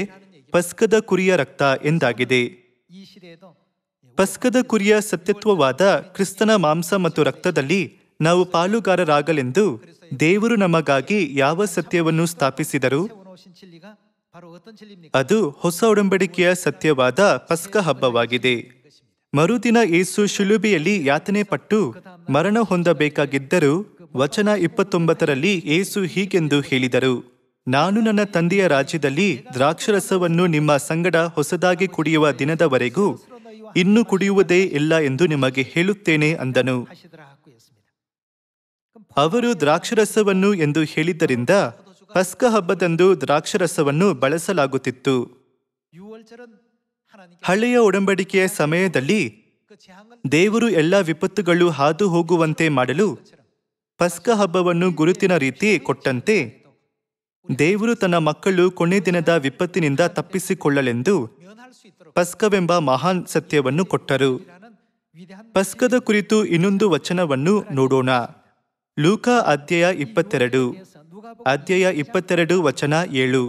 ಪಸ್ಕದ ಕುರಿಯ ರಕ್ತ ಎಂದಾಗಿದೆ. ಪಸ್ಕದ ಕುರಿಯ ಸತ್ಯತ್ವವಾದ ಕ್ರಿಸ್ತನ ಮಾಂಸ ಮತ್ತು ರಕ್ತದಲ್ಲಿ ನಾವು ಪಾಲುಗಾರರಾಗಲೆಂದು ದೇವರು ನಮಗಾಗಿ ಯಾವ ಸತ್ಯವನ್ನು ಸ್ಥಾಪಿಸಿದರು? ಅದು ಹೊಸ ಒಡಂಬಡಿಕೆಯ ಸತ್ಯವಾದ ಪಸ್ಕ ಹಬ್ಬವಾಗಿದೆ. ಮರುದಿನ ಯೇಸು ಶಿಲುಬೆಯಲ್ಲಿ ಯಾತನೆ ಪಟ್ಟು ಮರಣ ಹೊಂದಬೇಕಾಗಿದ್ದರೂ ವಚನ 29ರಲ್ಲಿ ಯೇಸು ಹೀಗೆಂದು ಹೇಳಿದರು, ನಾನು ನನ್ನ ತಂದೆಯ ರಾಜ್ಯದಲ್ಲಿ ದ್ರಾಕ್ಷರಸವನ್ನು ನಿಮ್ಮ ಸಂಗಡ ಹೊಸದಾಗಿ ಕುಡಿಯುವ ದಿನದವರೆಗೂ ಇನ್ನು ಕುಡಿಯುವುದೇ ಇಲ್ಲ ಎಂದು ನಿಮಗೆ ಹೇಳುತ್ತೇನೆ ಅಂದನು. ಅವರು ದ್ರಾಕ್ಷರಸವನ್ನು ಎಂದು ಹೇಳಿದ್ದರಿಂದ ಪಸ್ಕ ಹಬ್ಬದಂದು ದ್ರಾಕ್ಷರಸವನ್ನು ಬಳಸಲಾಗುತ್ತಿತ್ತು. ಹಳೆಯ ಒಡಂಬಡಿಕೆಯ ಸಮಯದಲ್ಲಿ ದೇವರು ಎಲ್ಲ ವಿಪತ್ತುಗಳು ಹಾದು ಹೋಗುವಂತೆ ಮಾಡಲು ಪಸ್ಕ ಹಬ್ಬವನ್ನು ಗುರುತಿನ ರೀತಿ ಕೊಟ್ಟಂತೆ ದೇವರು ತನ್ನ ಮಕ್ಕಳು ಕೊನೆ ದಿನದ ವಿಪತ್ತಿನಿಂದ ತಪ್ಪಿಸಿಕೊಳ್ಳಲೆಂದು ಪಸ್ಕವೆಂಬ ಮಹಾನ್ ಸತ್ಯವನ್ನು ಕೊಟ್ಟರು. ಪಸ್ಕದ ಕುರಿತು ಇನ್ನೊಂದು ವಚನವನ್ನು ನೋಡೋಣ. ಲೂಕ ಅಧ್ಯಾಯ 22 ವಚನ 7.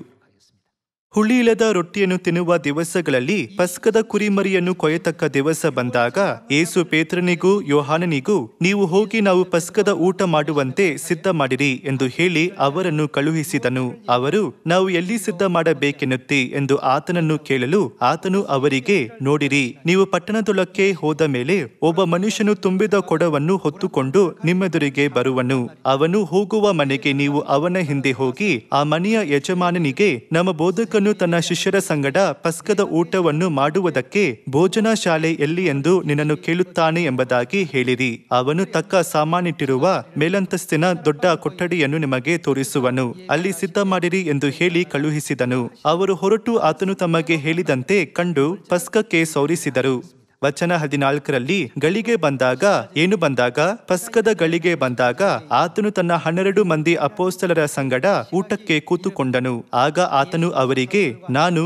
ಹುಳಿಯಿಲ್ಲದ ರೊಟ್ಟಿಯನ್ನು ತಿನ್ನುವ ದಿವಸಗಳಲ್ಲಿ ಪಸ್ಕದ ಕುರಿಮರಿಯನ್ನು ಕೊಯ್ಯತಕ್ಕ ದಿವಸ ಬಂದಾಗ ಯೇಸು ಪೇತ್ರನಿಗೂ ಯೋಹಾನನಿಗೂ, ನೀವು ಹೋಗಿ ನಾವು ಪಸ್ಕದ ಊಟ ಮಾಡುವಂತೆ ಸಿದ್ಧ ಮಾಡಿರಿ ಎಂದು ಹೇಳಿ ಅವರನ್ನು ಕಳುಹಿಸಿದನು. ಅವರು, ನಾವು ಎಲ್ಲಿ ಸಿದ್ಧ ಮಾಡಬೇಕೆನ್ನುತ್ತಿ ಎಂದು ಆತನನ್ನು ಕೇಳಲು ಆತನು ಅವರಿಗೆ, ನೋಡಿರಿ, ನೀವು ಪಟ್ಟಣದೊಳಕ್ಕೆ ಹೋದ ಮೇಲೆ ಒಬ್ಬ ಮನುಷ್ಯನು ತುಂಬಿದ ಕೊಡವನ್ನು ಹೊತ್ತುಕೊಂಡು ನಿಮ್ಮೆದುರಿಗೆ ಬರುವನು. ಅವನು ಹೋಗುವ ಮನೆಗೆ ನೀವು ಅವನ ಹಿಂದೆ ಹೋಗಿ ಆ ಮನೆಯ ಯಜಮಾನನಿಗೆ, ನಮ್ಮ ಬೋಧಕ ತನ್ನ ಶಿಷ್ಯರ ಸಂಗಡ ಪಸ್ಕದ ಊಟವನ್ನು ಮಾಡುವುದಕ್ಕೆ ಭೋಜನ ಶಾಲೆ ಎಲ್ಲಿ ಎಂದು ನಿನ್ನನ್ನು ಕೇಳುತ್ತಾನೆ ಎಂಬುದಾಗಿ ಹೇಳಿರಿ. ಅವನು ತಕ್ಕ ಸಾಮಾನಿಟ್ಟಿರುವ ಮೇಲಂತಸ್ತಿನ ದೊಡ್ಡ ಕೊಠಡಿಯನ್ನು ನಿಮಗೆ ತೋರಿಸುವನು, ಅಲ್ಲಿ ಸಿದ್ಧ ಮಾಡಿರಿ ಎಂದು ಹೇಳಿ ಕಳುಹಿಸಿದನು. ಅವರು ಹೊರಟು ಆತನು ತಮಗೆ ಹೇಳಿದಂತೆ ಕಂಡು ಪಸ್ಕಕ್ಕೆ ಸೌರಿಸಿದರು. ವಚನ 14ರಲ್ಲಿ ಗಳಿಗೆ ಬಂದಾಗ ಪಸ್ಕದ ಗಳಿಗೆ ಬಂದಾಗ ಆತನು ತನ್ನ 12 ಮಂದಿ ಅಪೊಸ್ತಲರ ಸಂಗಡ ಊಟಕ್ಕೆ ಕೂತುಕೊಂಡನು. ಆಗ ಆತನು ಅವರಿಗೆ, ನಾನು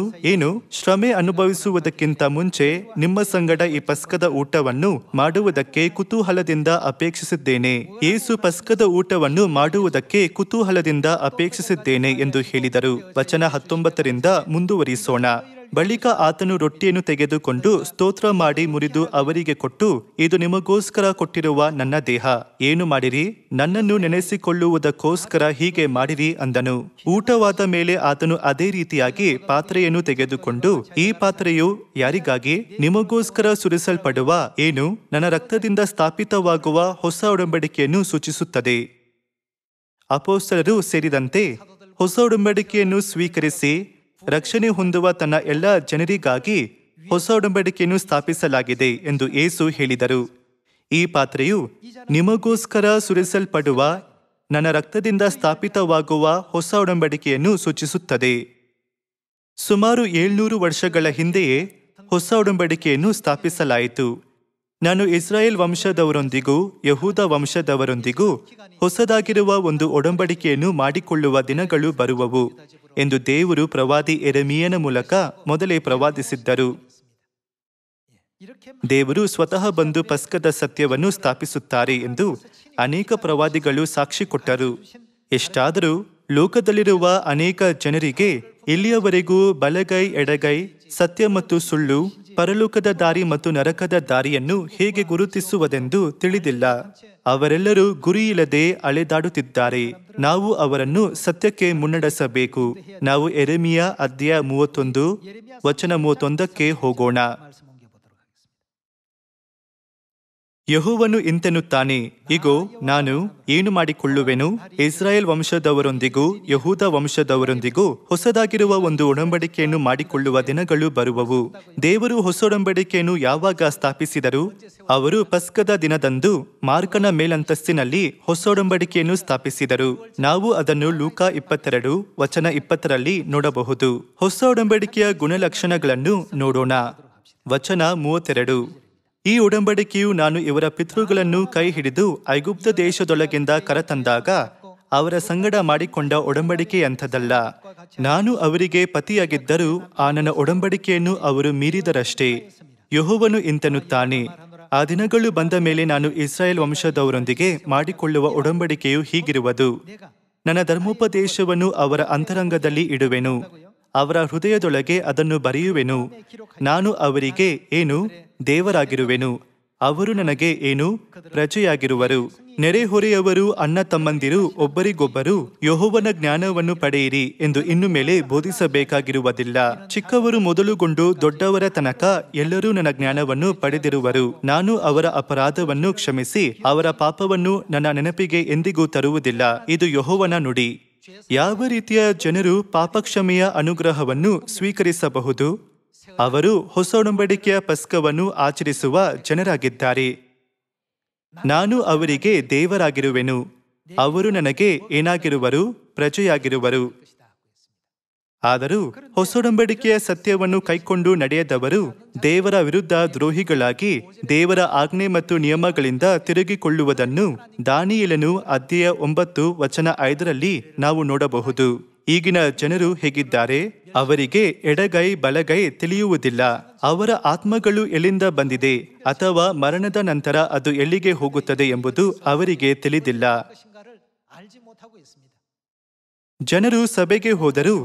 ಶ್ರಮೆ ಅನುಭವಿಸುವುದಕ್ಕಿಂತ ಮುಂಚೆ ನಿಮ್ಮ ಸಂಗಡ ಈ ಪಸ್ಕದ ಊಟವನ್ನು ಮಾಡುವುದಕ್ಕೆ ಕುತೂಹಲದಿಂದ ಅಪೇಕ್ಷಿಸಿದ್ದೇನೆ. ಯೇಸು ಪಸ್ಕದ ಊಟವನ್ನು ಮಾಡುವುದಕ್ಕೆ ಕುತೂಹಲದಿಂದ ಅಪೇಕ್ಷಿಸಿದ್ದೇನೆ ಎಂದು ಹೇಳಿದರು. ವಚನ 19ರಿಂದ ಮುಂದುವರಿಸೋಣ. ಬಳಿಕ ಆತನು ರೊಟ್ಟಿಯನ್ನು ತೆಗೆದುಕೊಂಡು ಸ್ತೋತ್ರ ಮಾಡಿ ಮುರಿದು ಅವರಿಗೆ ಕೊಟ್ಟು, ಇದು ನಿಮಗೋಸ್ಕರ ಕೊಟ್ಟಿರುವ ನನ್ನ ದೇಹ, ಏನು ಮಾಡಿರಿ, ನನ್ನನ್ನು ನೆನೆಸಿಕೊಳ್ಳುವುದಕ್ಕೋಸ್ಕರ ಹೀಗೆ ಮಾಡಿರಿ ಅಂದನು. ಊಟವಾದ ಮೇಲೆ ಆತನು ಅದೇ ರೀತಿಯಾಗಿ ಪಾತ್ರೆಯನ್ನು ತೆಗೆದುಕೊಂಡು, ಈ ಪಾತ್ರೆಯು ಯಾರಿಗಾಗಿ ನಿಮಗೋಸ್ಕರ ಸುರಿಸಲ್ಪಡುವ ಏನು ನನ್ನ ರಕ್ತದಿಂದ ಸ್ಥಾಪಿತವಾಗುವ ಹೊಸ ಒಡಂಬಡಿಕೆಯನ್ನು ಸೂಚಿಸುತ್ತದೆ. ಅಪೊಸ್ತಲರು ಸೇರಿದಂತೆ ಹೊಸ ಒಡಂಬಡಿಕೆಯನ್ನು ಸ್ವೀಕರಿಸಿ ರಕ್ಷಣೆ ಹೊಂದುವ ತನ್ನ ಎಲ್ಲ ಜನರಿಗಾಗಿ ಹೊಸ ಒಡಂಬಡಿಕೆಯನ್ನು ಸ್ಥಾಪಿಸಲಾಗಿದೆ ಎಂದು ಯೇಸು ಹೇಳಿದರು. ಈ ಪಾತ್ರೆಯು ನಿಮಗೋಸ್ಕರ ಸುರಿಸಲ್ಪಡುವ ನನ್ನ ರಕ್ತದಿಂದ ಸ್ಥಾಪಿತವಾಗುವ ಹೊಸ ಒಡಂಬಡಿಕೆಯನ್ನು ಸೂಚಿಸುತ್ತದೆ. ಸುಮಾರು 700 ವರ್ಷಗಳ ಹಿಂದೆಯೇ ಹೊಸ ಒಡಂಬಡಿಕೆಯನ್ನು ಸ್ಥಾಪಿಸಲಾಯಿತು. ನಾನು ಇಸ್ರಾಯೇಲ್ ವಂಶದವರೊಂದಿಗೂ ಯಹೂದ ವಂಶದವರೊಂದಿಗೂ ಹೊಸದಾಗಿರುವ ಒಂದು ಒಡಂಬಡಿಕೆಯನ್ನು ಮಾಡಿಕೊಳ್ಳುವ ದಿನಗಳು ಬರುವವು ಎಂದು ದೇವರು ಪ್ರವಾದಿ ಯೆರೆಮೀಯನ ಮೂಲಕ ಮೊದಲೇ ಪ್ರವಾದಿಸಿದ್ದರು. ದೇವರು ಸ್ವತಃ ಬಂದು ಪಸ್ಕದ ಸತ್ಯವನ್ನು ಸ್ಥಾಪಿಸುತ್ತಾರೆ ಎಂದು ಅನೇಕ ಪ್ರವಾದಿಗಳು ಸಾಕ್ಷಿ ಕೊಟ್ಟರು. ಎಷ್ಟಾದರೂ ಲೋಕದಲ್ಲಿರುವ ಅನೇಕ ಜನರಿಗೆ ಇಲ್ಲಿಯವರೆಗೂ ಬಲಗೈ ಎಡಗೈ, ಸತ್ಯ ಮತ್ತು ಸುಳ್ಳು, ಪರಲೋಕದ ದಾರಿ ಮತ್ತು ನರಕದ ದಾರಿಯನ್ನು ಹೇಗೆ ಗುರುತಿಸುವುದೆಂದು ತಿಳಿದಿಲ್ಲ. ಅವರೆಲ್ಲರೂ ಗುರಿಯಿಲ್ಲದೆ ಅಲೆದಾಡುತ್ತಿದ್ದಾರೆ. ನಾವು ಅವರನ್ನು ಸತ್ಯಕ್ಕೆ ಮುನ್ನಡೆಸಬೇಕು. ನಾವು ಯೆರೆಮೀಯ ಅಧ್ಯಾಯ 31 ವಚನ 31ಕ್ಕೆ ಹೋಗೋಣ. ಯೆಹೋವನು ಇಂತೆನ್ನುತ್ತಾನೆ, ಇಗೋ, ನಾನು ಏನು ಮಾಡಿಕೊಳ್ಳುವೆನು, ಇಸ್ರಾಯೇಲ್ ವಂಶದವರೊಂದಿಗೂ ಯಹೂದ ವಂಶದವರೊಂದಿಗೂ ಹೊಸದಾಗಿರುವ ಒಂದು ಒಡಂಬಡಿಕೆಯನ್ನು ಮಾಡಿಕೊಳ್ಳುವ ದಿನಗಳು ಬರುವವು. ದೇವರು ಹೊಸ ಒಡಂಬಡಿಕೆಯನ್ನು ಯಾವಾಗ ಸ್ಥಾಪಿಸಿದರು? ಅವರು ಪಸ್ಕದ ದಿನದಂದು ಮಾರ್ಕನ ಮೇಲಂತಸ್ತಿನಲ್ಲಿ ಹೊಸ ಒಡಂಬಡಿಕೆಯನ್ನು ಸ್ಥಾಪಿಸಿದರು. ನಾವು ಅದನ್ನು ಲೂಕ 22 ವಚನ 20ರಲ್ಲಿ ನೋಡಬಹುದು. ಹೊಸ ಒಡಂಬಡಿಕೆಯ ಗುಣಲಕ್ಷಣಗಳನ್ನು ನೋಡೋಣ. ವಚನ 32, ಈ ಒಡಂಬಡಿಕೆಯು ನಾನು ಇವರ ಪಿತೃಗಳನ್ನು ಕೈ ಹಿಡಿದು ಐಗುಪ್ತ ದೇಶದೊಳಗಿಂದ ಕರತಂದಾಗ ಅವರ ಸಂಗಡ ಮಾಡಿಕೊಂಡ ಒಡಂಬಡಿಕೆಯಂಥದಲ್ಲ. ನಾನು ಅವರಿಗೆ ಪತಿಯಾಗಿದ್ದರೂ ಆ ನನ್ನ ಒಡಂಬಡಿಕೆಯನ್ನು ಅವರು ಮೀರಿದರಷ್ಟೇ. ಯೆಹೋವನು ಇಂತೆನ್ನುತ್ತಾನೆ, ಆ ದಿನಗಳು ಬಂದ ಮೇಲೆ ನಾನು ಇಸ್ರಾಯೇಲ್ ವಂಶದವರೊಂದಿಗೆ ಮಾಡಿಕೊಳ್ಳುವ ಒಡಂಬಡಿಕೆಯು ಹೀಗಿರುವುದು. ನನ್ನ ಧರ್ಮೋಪದೇಶವನ್ನು ಅವರ ಅಂತರಂಗದಲ್ಲಿ ಇಡುವೆನು, ಅವರ ಹೃದಯದೊಳಗೆ ಅದನ್ನು ಬರೆಯುವೆನು. ನಾನು ಅವರಿಗೆ ಏನು ದೇವರಾಗಿರುವೆನು, ಅವರು ನನಗೆ ಏನು ಪ್ರಜೆಯಾಗಿರುವರು. ನೆರೆಹೊರೆಯವರು ಅಣ್ಣ ತಮ್ಮಂದಿರು ಒಬ್ಬರಿಗೊಬ್ಬರು ಯೆಹೋವನ ಜ್ಞಾನವನ್ನು ಪಡೆಯಿರಿ ಎಂದು ಇನ್ನು ಮೇಲೆ ಬೋಧಿಸಬೇಕಾಗಿರುವುದಿಲ್ಲ. ಚಿಕ್ಕವರು ಮೊದಲುಗೊಂಡು ದೊಡ್ಡವರ ತನಕ ಎಲ್ಲರೂ ನನ್ನ ಜ್ಞಾನವನ್ನು ಪಡೆದಿರುವರು. ನಾನು ಅವರ ಅಪರಾಧವನ್ನು ಕ್ಷಮಿಸಿ ಅವರ ಪಾಪವನ್ನು ನನ್ನ ನೆನಪಿಗೆ ಎಂದಿಗೂ ತರುವುದಿಲ್ಲ. ಇದು ಯೆಹೋವನ ನುಡಿ. ಯಾವ ರೀತಿಯ ಜನರು ಪಾಪಕ್ಷಮೆಯ ಅನುಗ್ರಹವನ್ನು ಸ್ವೀಕರಿಸಬಹುದು? ಅವರು ಹೊಸ ಒಡಂಬಡಿಕೆಯ ಪಸ್ಕವನ್ನು ಆಚರಿಸುವ ಜನರಾಗಿದ್ದಾರೆ. ನಾನು ಅವರಿಗೆ ದೇವರಾಗಿರುವೆನು, ಅವರು ನನಗೆ ಏನಾಗಿರುವರು? ಪ್ರಜೆಯಾಗಿರುವರು. ಆದರೂ ಹೊಸೊಡಂಬಡಿಕೆಯ ಸತ್ಯವನ್ನು ಕೈಕೊಂಡು ನಡೆಯದವರು ದೇವರ ವಿರುದ್ಧ ದ್ರೋಹಿಗಳಾಗಿ ದೇವರ ಆಜ್ಞೆ ಮತ್ತು ನಿಯಮಗಳಿಂದ ತಿರುಗಿಕೊಳ್ಳುವುದನ್ನು ದಾನಿಯೇಲನು ಅಧ್ಯಾಯ 9 ವಚನ 5ರಲ್ಲಿ ನಾವು ನೋಡಬಹುದು. ಈಗಿನ ಜನರು ಹೇಗಿದ್ದಾರೆ? ಅವರಿಗೆ ಎಡಗೈ ಬಲಗೈ ತಿಳಿಯುವುದಿಲ್ಲ. ಅವರ ಆತ್ಮಗಳು ಎಲ್ಲಿಂದ ಬಂದಿದೆ ಅಥವಾ ಮರಣದ ನಂತರ ಅದು ಎಲ್ಲಿಗೆ ಹೋಗುತ್ತದೆ ಎಂಬುದು ಅವರಿಗೆ ತಿಳಿದಿಲ್ಲ. ಜನರು ಸಭೆಗೆ ಹೋದರೂ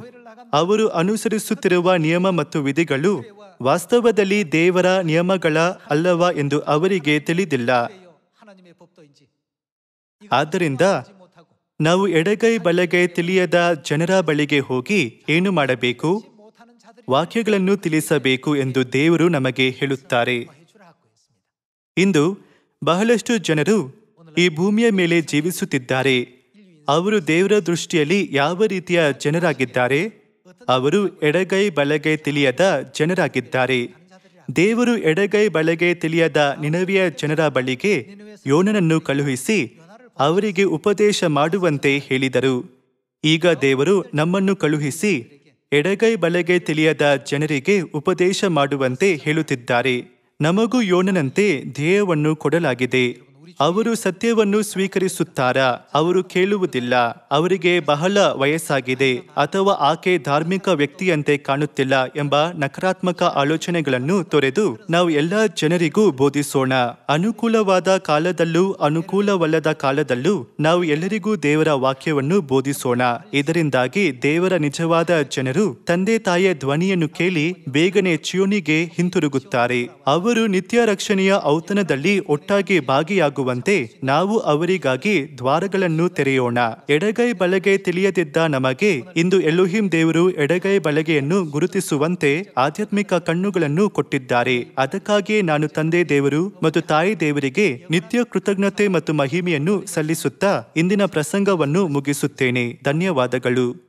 ಅವರು ಅನುಸರಿಸುತ್ತಿರುವ ನಿಯಮ ಮತ್ತು ವಿಧಿಗಳು ವಾಸ್ತವದಲ್ಲಿ ದೇವರ ನಿಯಮಗಳ ಅಲ್ಲವಾ ಎಂದು ಅವರಿಗೆ ತಿಳಿದಿಲ್ಲ. ಆದ್ದರಿಂದ ನಾವು ಎಡಗೈ ಬಲಗೈ ತಿಳಿಯದ ಜನರ ಬಳಿಗೆ ಹೋಗಿ ಏನು ಮಾಡಬೇಕು? ವಾಕ್ಯಗಳನ್ನು ತಿಳಿಸಬೇಕು ಎಂದು ದೇವರು ನಮಗೆ ಹೇಳುತ್ತಾರೆ. ಇಂದು ಬಹಳಷ್ಟು ಜನರು ಈ ಭೂಮಿಯ ಮೇಲೆ ಜೀವಿಸುತ್ತಿದ್ದಾರೆ. ಅವರು ದೇವರ ದೃಷ್ಟಿಯಲ್ಲಿ ಯಾವ ರೀತಿಯ ಜನರಾಗಿದ್ದಾರೆ? ಅವರು ಎಡಗೈ ಬಲಗೈ ತಿಳಿಯದ ಜನರಾಗಿದ್ದಾರೆ. ದೇವರು ಎಡಗೈ ಬಲಗೈ ತಿಳಿಯದ ನಿನವೆಯ ಜನರ ಬಳಿಗೆ ಯೋನನನ್ನು ಕಳುಹಿಸಿ ಅವರಿಗೆ ಉಪದೇಶ ಮಾಡುವಂತೆ ಹೇಳಿದರು. ಈಗ ದೇವರು ನಮ್ಮನ್ನು ಕಳುಹಿಸಿ ಎಡಗೈ ಬಲಗೈ ತಿಳಿಯದ ಜನರಿಗೆ ಉಪದೇಶ ಮಾಡುವಂತೆ ಹೇಳುತ್ತಿದ್ದಾರೆ. ನಮಗೂ ಯೋನನಂತೆ ಧ್ಯೇಯವನ್ನು ಕೊಡಲಾಗಿದೆ. ಅವರು ಸತ್ಯವನ್ನು ಸ್ವೀಕರಿಸುತ್ತಾರಾ? ಅವರು ಕೇಳುವುದಿಲ್ಲ. ಅವರಿಗೆ ಬಹಳ ವಯಸ್ಸಾಗಿದೆ ಅಥವಾ ಆಕೆ ಧಾರ್ಮಿಕ ವ್ಯಕ್ತಿಯಂತೆ ಕಾಣುತ್ತಿಲ್ಲ ಎಂಬ ನಕಾರಾತ್ಮಕ ಆಲೋಚನೆಗಳನ್ನು ತೊರೆದು ನಾವು ಎಲ್ಲ ಜನರಿಗೂ ಬೋಧಿಸೋಣ. ಅನುಕೂಲವಾದ ಕಾಲದಲ್ಲೂ ಅನುಕೂಲವಲ್ಲದ ಕಾಲದಲ್ಲೂ ನಾವು ಎಲ್ಲರಿಗೂ ದೇವರ ವಾಕ್ಯವನ್ನು ಬೋಧಿಸೋಣ. ಇದರಿಂದಾಗಿ ದೇವರ ನಿಜವಾದ ಜನರು ತಂದೆ ತಾಯಿಯ ಧ್ವನಿಯನ್ನು ಕೇಳಿ ಬೇಗನೆ ಚಿಯೋನಿಗೆ ಹಿಂತಿರುಗುತ್ತಾರೆ. ಅವರು ನಿತ್ಯ ರಕ್ಷಣೆಯ ಔತಣದಲ್ಲಿ ಒಟ್ಟಾಗಿ ಭಾಗಿಯಾಗುವಂತೆ ನಾವು ಅವರಿಗಾಗಿ ದ್ವಾರಗಳನ್ನು ತೆರೆಯೋಣ. ಎಡಗೈ ಬಲಗೈ ತಿಳಿಯದಿದ್ದ ನಮಗೆ ಇಂದು ಎಲೋಹಿಂ ದೇವರು ಎಡಗೈ ಬಲಗೈಯನ್ನು ಗುರುತಿಸುವಂತೆ ಆಧ್ಯಾತ್ಮಿಕ ಕಣ್ಣುಗಳನ್ನು ಕೊಟ್ಟಿದ್ದಾರೆ. ಅದಕ್ಕಾಗಿಯೇ ನಾನು ತಂದೆ ದೇವರು ಮತ್ತು ತಾಯಿ ದೇವರಿಗೆ ನಿತ್ಯ ಕೃತಜ್ಞತೆ ಮತ್ತು ಮಹಿಮೆಯನ್ನು ಸಲ್ಲಿಸುತ್ತಾ ಇಂದಿನ ಪ್ರಸಂಗವನ್ನು ಮುಗಿಸುತ್ತೇನೆ. ಧನ್ಯವಾದಗಳು.